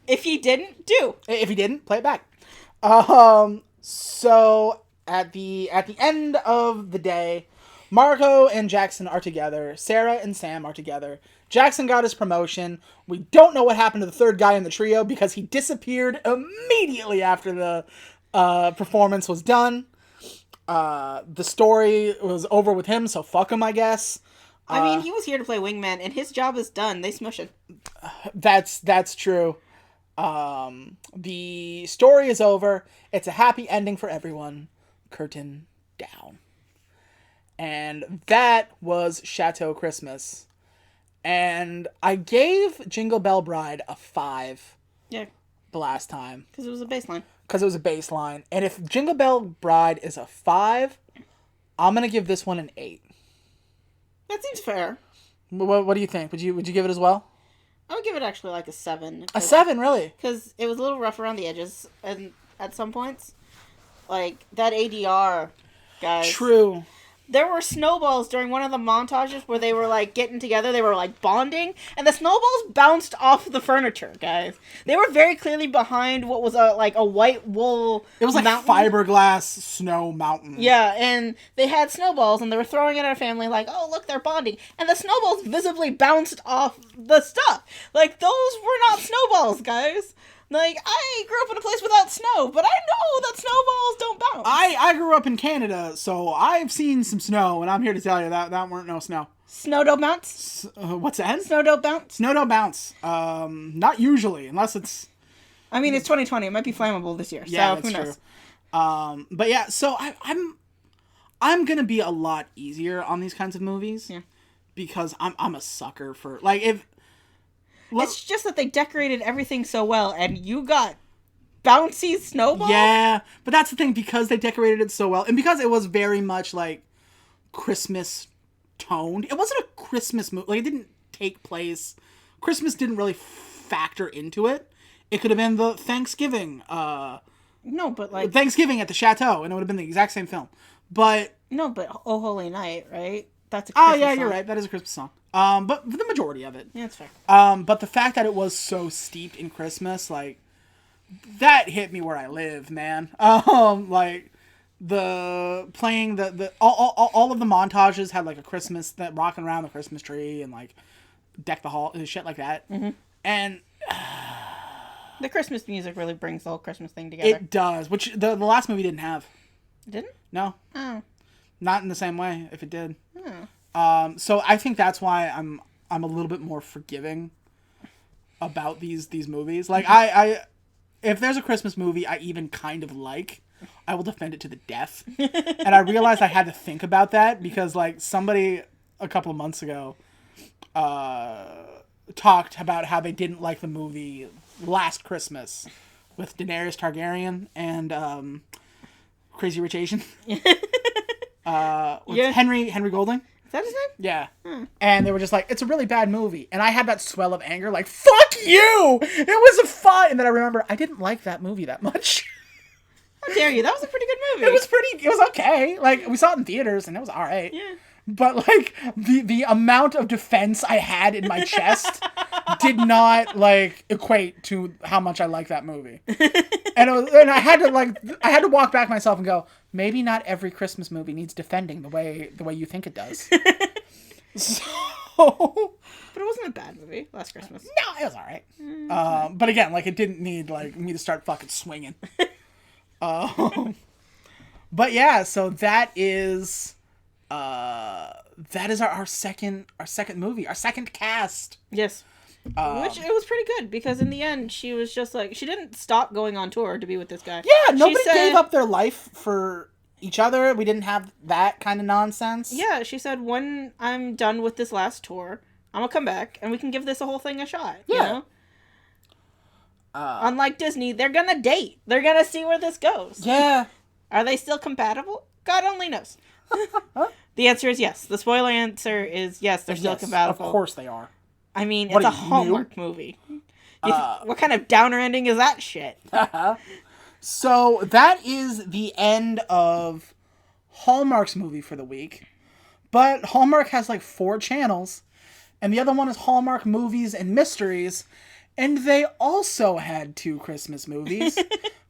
If he didn't, do. If he didn't, play it back. So at the end of the day, Margot and Jackson are together. Sarah and Sam are together. Jackson got his promotion. We don't know what happened to the third guy in the trio because he disappeared immediately after the performance was done. The story was over with him, so fuck him, I guess. I mean, he was here to play wingman, and his job is done. They smush him. That's true. The story is over. It's a happy ending for everyone. Curtain down. And that was Chateau Christmas. And I gave Jingle Bell Bride a 5. Yeah. The last time. Because it was a baseline. And if Jingle Bell Bride is a 5, I'm going to give this one an 8. That seems fair. What do you think? Would you give it as well? I would give it actually like a 7. A 7, really? Because it was a little rough around the edges and at some points. Like, that ADR, guys. True. There were snowballs during one of the montages where they were, like, getting together. They were, like, bonding. And the snowballs bounced off the furniture, guys. They were very clearly behind what was, a white wool It was like mountain. fiberglass snow mountain. Yeah, and they had snowballs, and they were throwing it at our family like, oh, look, they're bonding. And the snowballs visibly bounced off the stuff. Like, those were not snowballs, guys. Like, I grew up in a place without snow, but I know that snowballs don't bounce. I grew up in Canada, so I've seen some snow, and I'm here to tell you that weren't no snow. Snow don't bounce? What's that? Snow don't bounce? Snow don't bounce. Not usually, unless it's... I mean, it's 2020. It might be flammable this year, Yeah, so that's who knows? true. But yeah, so I'm gonna be a lot easier on these kinds of movies. Yeah. Because I'm a sucker for... Like, if... It's just that they decorated everything so well, and you got bouncy snowballs? Yeah, but that's the thing, because they decorated it so well, and because it was very much, like, Christmas toned. It wasn't a Christmas movie. Like, it didn't take place... Christmas didn't really factor into it. It could have been the Thanksgiving, No, but like... Thanksgiving at the Chateau, and it would have been the exact same film. But... No, but Oh Holy Night, right? That's a Christmas yeah, song. you're right. That is a Christmas song. But the majority of it. Yeah, that's fair. But the fact that it was so steeped in Christmas, like, that hit me where I live, man. Like, playing all of the montages had, like, a Christmas, that rocking around the Christmas tree and, like, deck the hall, shit like that. Mm-hmm. And... The Christmas music really brings the whole Christmas thing together. It does, which the last movie didn't have. It didn't? No. Oh. Not in the same way, if it did. Oh. So I think that's why I'm a little bit more forgiving about these movies. Like, I if there's a Christmas movie I even kind of like, I will defend it to the death. And I realized I had to think about that because, like, somebody a couple of months ago talked about how they didn't like the movie Last Christmas with Daenerys Targaryen and Crazy Rich Asian. Henry Golding. Is that his name? Yeah. And they were just like, it's a really bad movie. And I had that swell of anger, like, fuck you! It was a fun... And then I remember, I didn't like that movie that much. How dare you? That was a pretty good movie. It was okay. Like, we saw it in theaters, and it was alright. Yeah. But, like, the amount of defense I had in my chest did not, like, equate to how much I like that movie. And I had to walk back myself and go, maybe not every Christmas movie needs defending the way you think it does. So... But it wasn't a bad movie, Last Christmas. No, it was alright. But again, like, it didn't need, like, me to start fucking swinging. But yeah, so that is our second movie, our second cast. Yes. Which, it was pretty good, because in the end, she was just like, she didn't stop going on tour to be with this guy. Yeah, nobody gave up their life for each other. We didn't have that kind of nonsense. Yeah, she said, when I'm done with this last tour, I'm gonna come back, and we can give this whole thing a shot. Yeah. You know? Unlike Disney, they're gonna date. They're gonna see where this goes. Yeah. Are they still compatible? God only knows. The answer is yes. The spoiler answer is yes, they're still compatible. Of course they are. I mean, it's a Hallmark movie. What kind of downer ending is that shit? So that is the end of Hallmark's movie for the week. But Hallmark has like 4 channels, and the other one is Hallmark Movies and Mysteries, and they also had 2 Christmas movies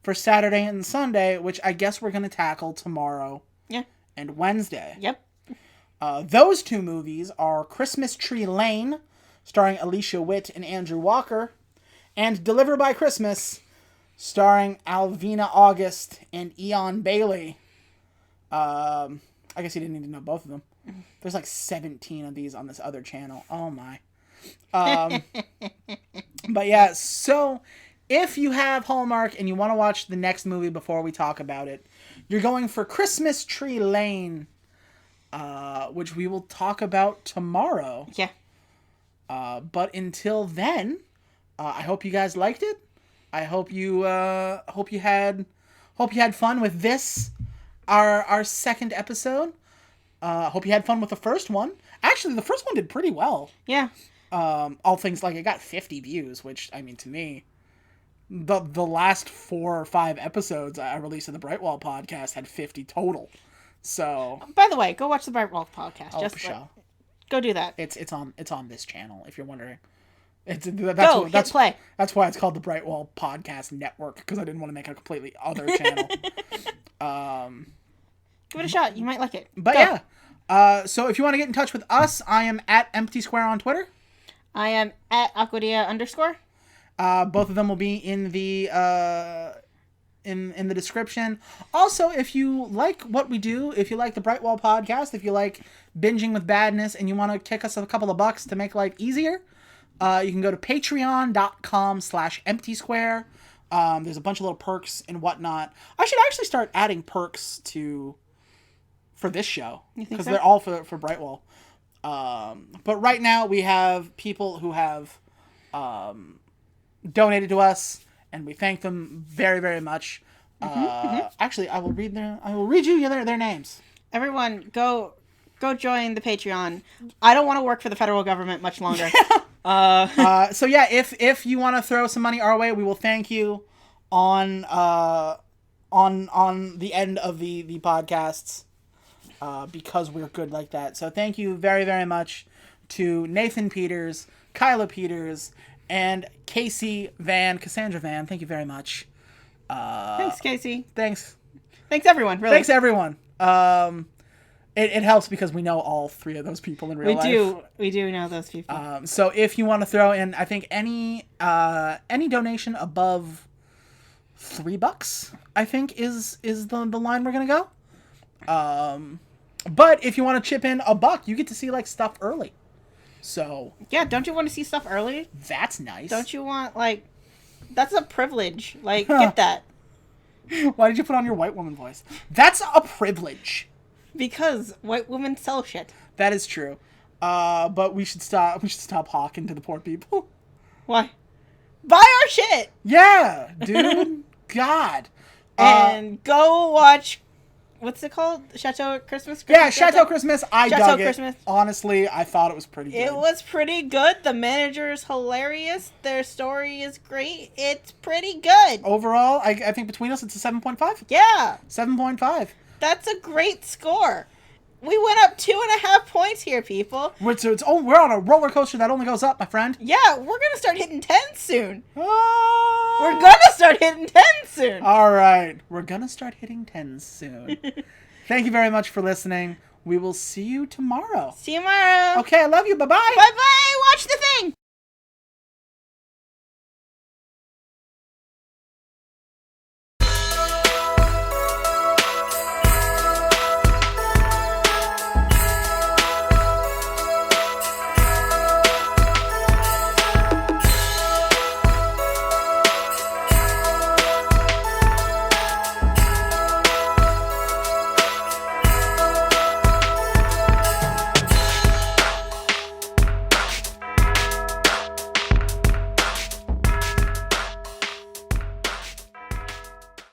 for Saturday and Sunday, which I guess we're going to tackle tomorrow and Wednesday. Yep. Those 2 movies are Christmas Tree Lane, starring Alicia Witt and Andrew Walker, and Deliver by Christmas, starring Alvina August and Eon Bailey. I guess you didn't need to know both of them. There's like 17 of these on this other channel. Oh my. But yeah, so if you have Hallmark and you want to watch the next movie before we talk about it, you're going for Christmas Tree Lane, which we will talk about tomorrow. Yeah. But until then, I hope you guys liked it. I hope you had fun with this, our second episode. Hope you had fun with the first one. Actually, the first one did pretty well. Yeah. All things like, it got 50 views, which, I mean, to me, the last 4 or 5 episodes I released in the Brightwall podcast had 50 total. So, by the way, go watch the Bright Wolf podcast. oh, Just for sure. Go do that. It's on this channel if you're wondering. Hit play. That's why it's called the Brightwall Podcast Network, because I didn't want to make a completely other channel. Give it a shot. You might like it. But yeah. So if you want to get in touch with us, I am at Empty Square on Twitter. I am at Aquadia _. Both of them will be in the in the description. Also, if you like what we do, if you like the Brightwall podcast, if you like binging with badness, and you want to kick us a couple of bucks to make life easier, you can go to patreon.com/emptysquare. There's a bunch of little perks and whatnot. I should actually start adding perks for this show, because they're all for Brightwall. But right now we have people who have donated to us, and we thank them very, very much. Actually, I will read you their names. Everyone, go join the Patreon. I don't want to work for the federal government much longer. So yeah, if you want to throw some money our way, we will thank you on the end of the podcasts, because we're good like that. So thank you very, very much to Nathan Peters, Kyla Peters, and Cassandra Van. Thank you very much. Thanks, Casey. Thanks everyone. Really. Thanks everyone. It helps because we know all 3 of those people in real life. We do know those people. So if you want to throw in, I think any donation above $3, I think is the line we're gonna go. But if you want to chip in $1, you get to see like stuff early. So yeah, don't you want to see stuff early? That's nice. Don't you want, like, that's a privilege. Like, get that. Why did you put on your white woman voice? That's a privilege. Because white women sell shit. That is true. But we should stop hawking to the poor people. Why? Buy our shit. Yeah, dude. God. And go watch, what's it called? Chateau Christmas? Yeah, Chateau Christmas. I dug it. Christmas. Honestly, I thought it was pretty good. It was pretty good. The manager's hilarious. Their story is great. It's pretty good. Overall, I think between us, it's a 7.5. Yeah. 7.5. That's a great score. We went up 2.5 points here, people. We're on a roller coaster that only goes up, my friend. Yeah, we're going to start hitting 10 soon. Oh. We're going to start hitting 10 soon. All right. We're going to start hitting 10 soon. Thank you very much for listening. We will see you tomorrow. See you tomorrow. Okay, I love you. Bye-bye. Bye-bye. Watch the thing.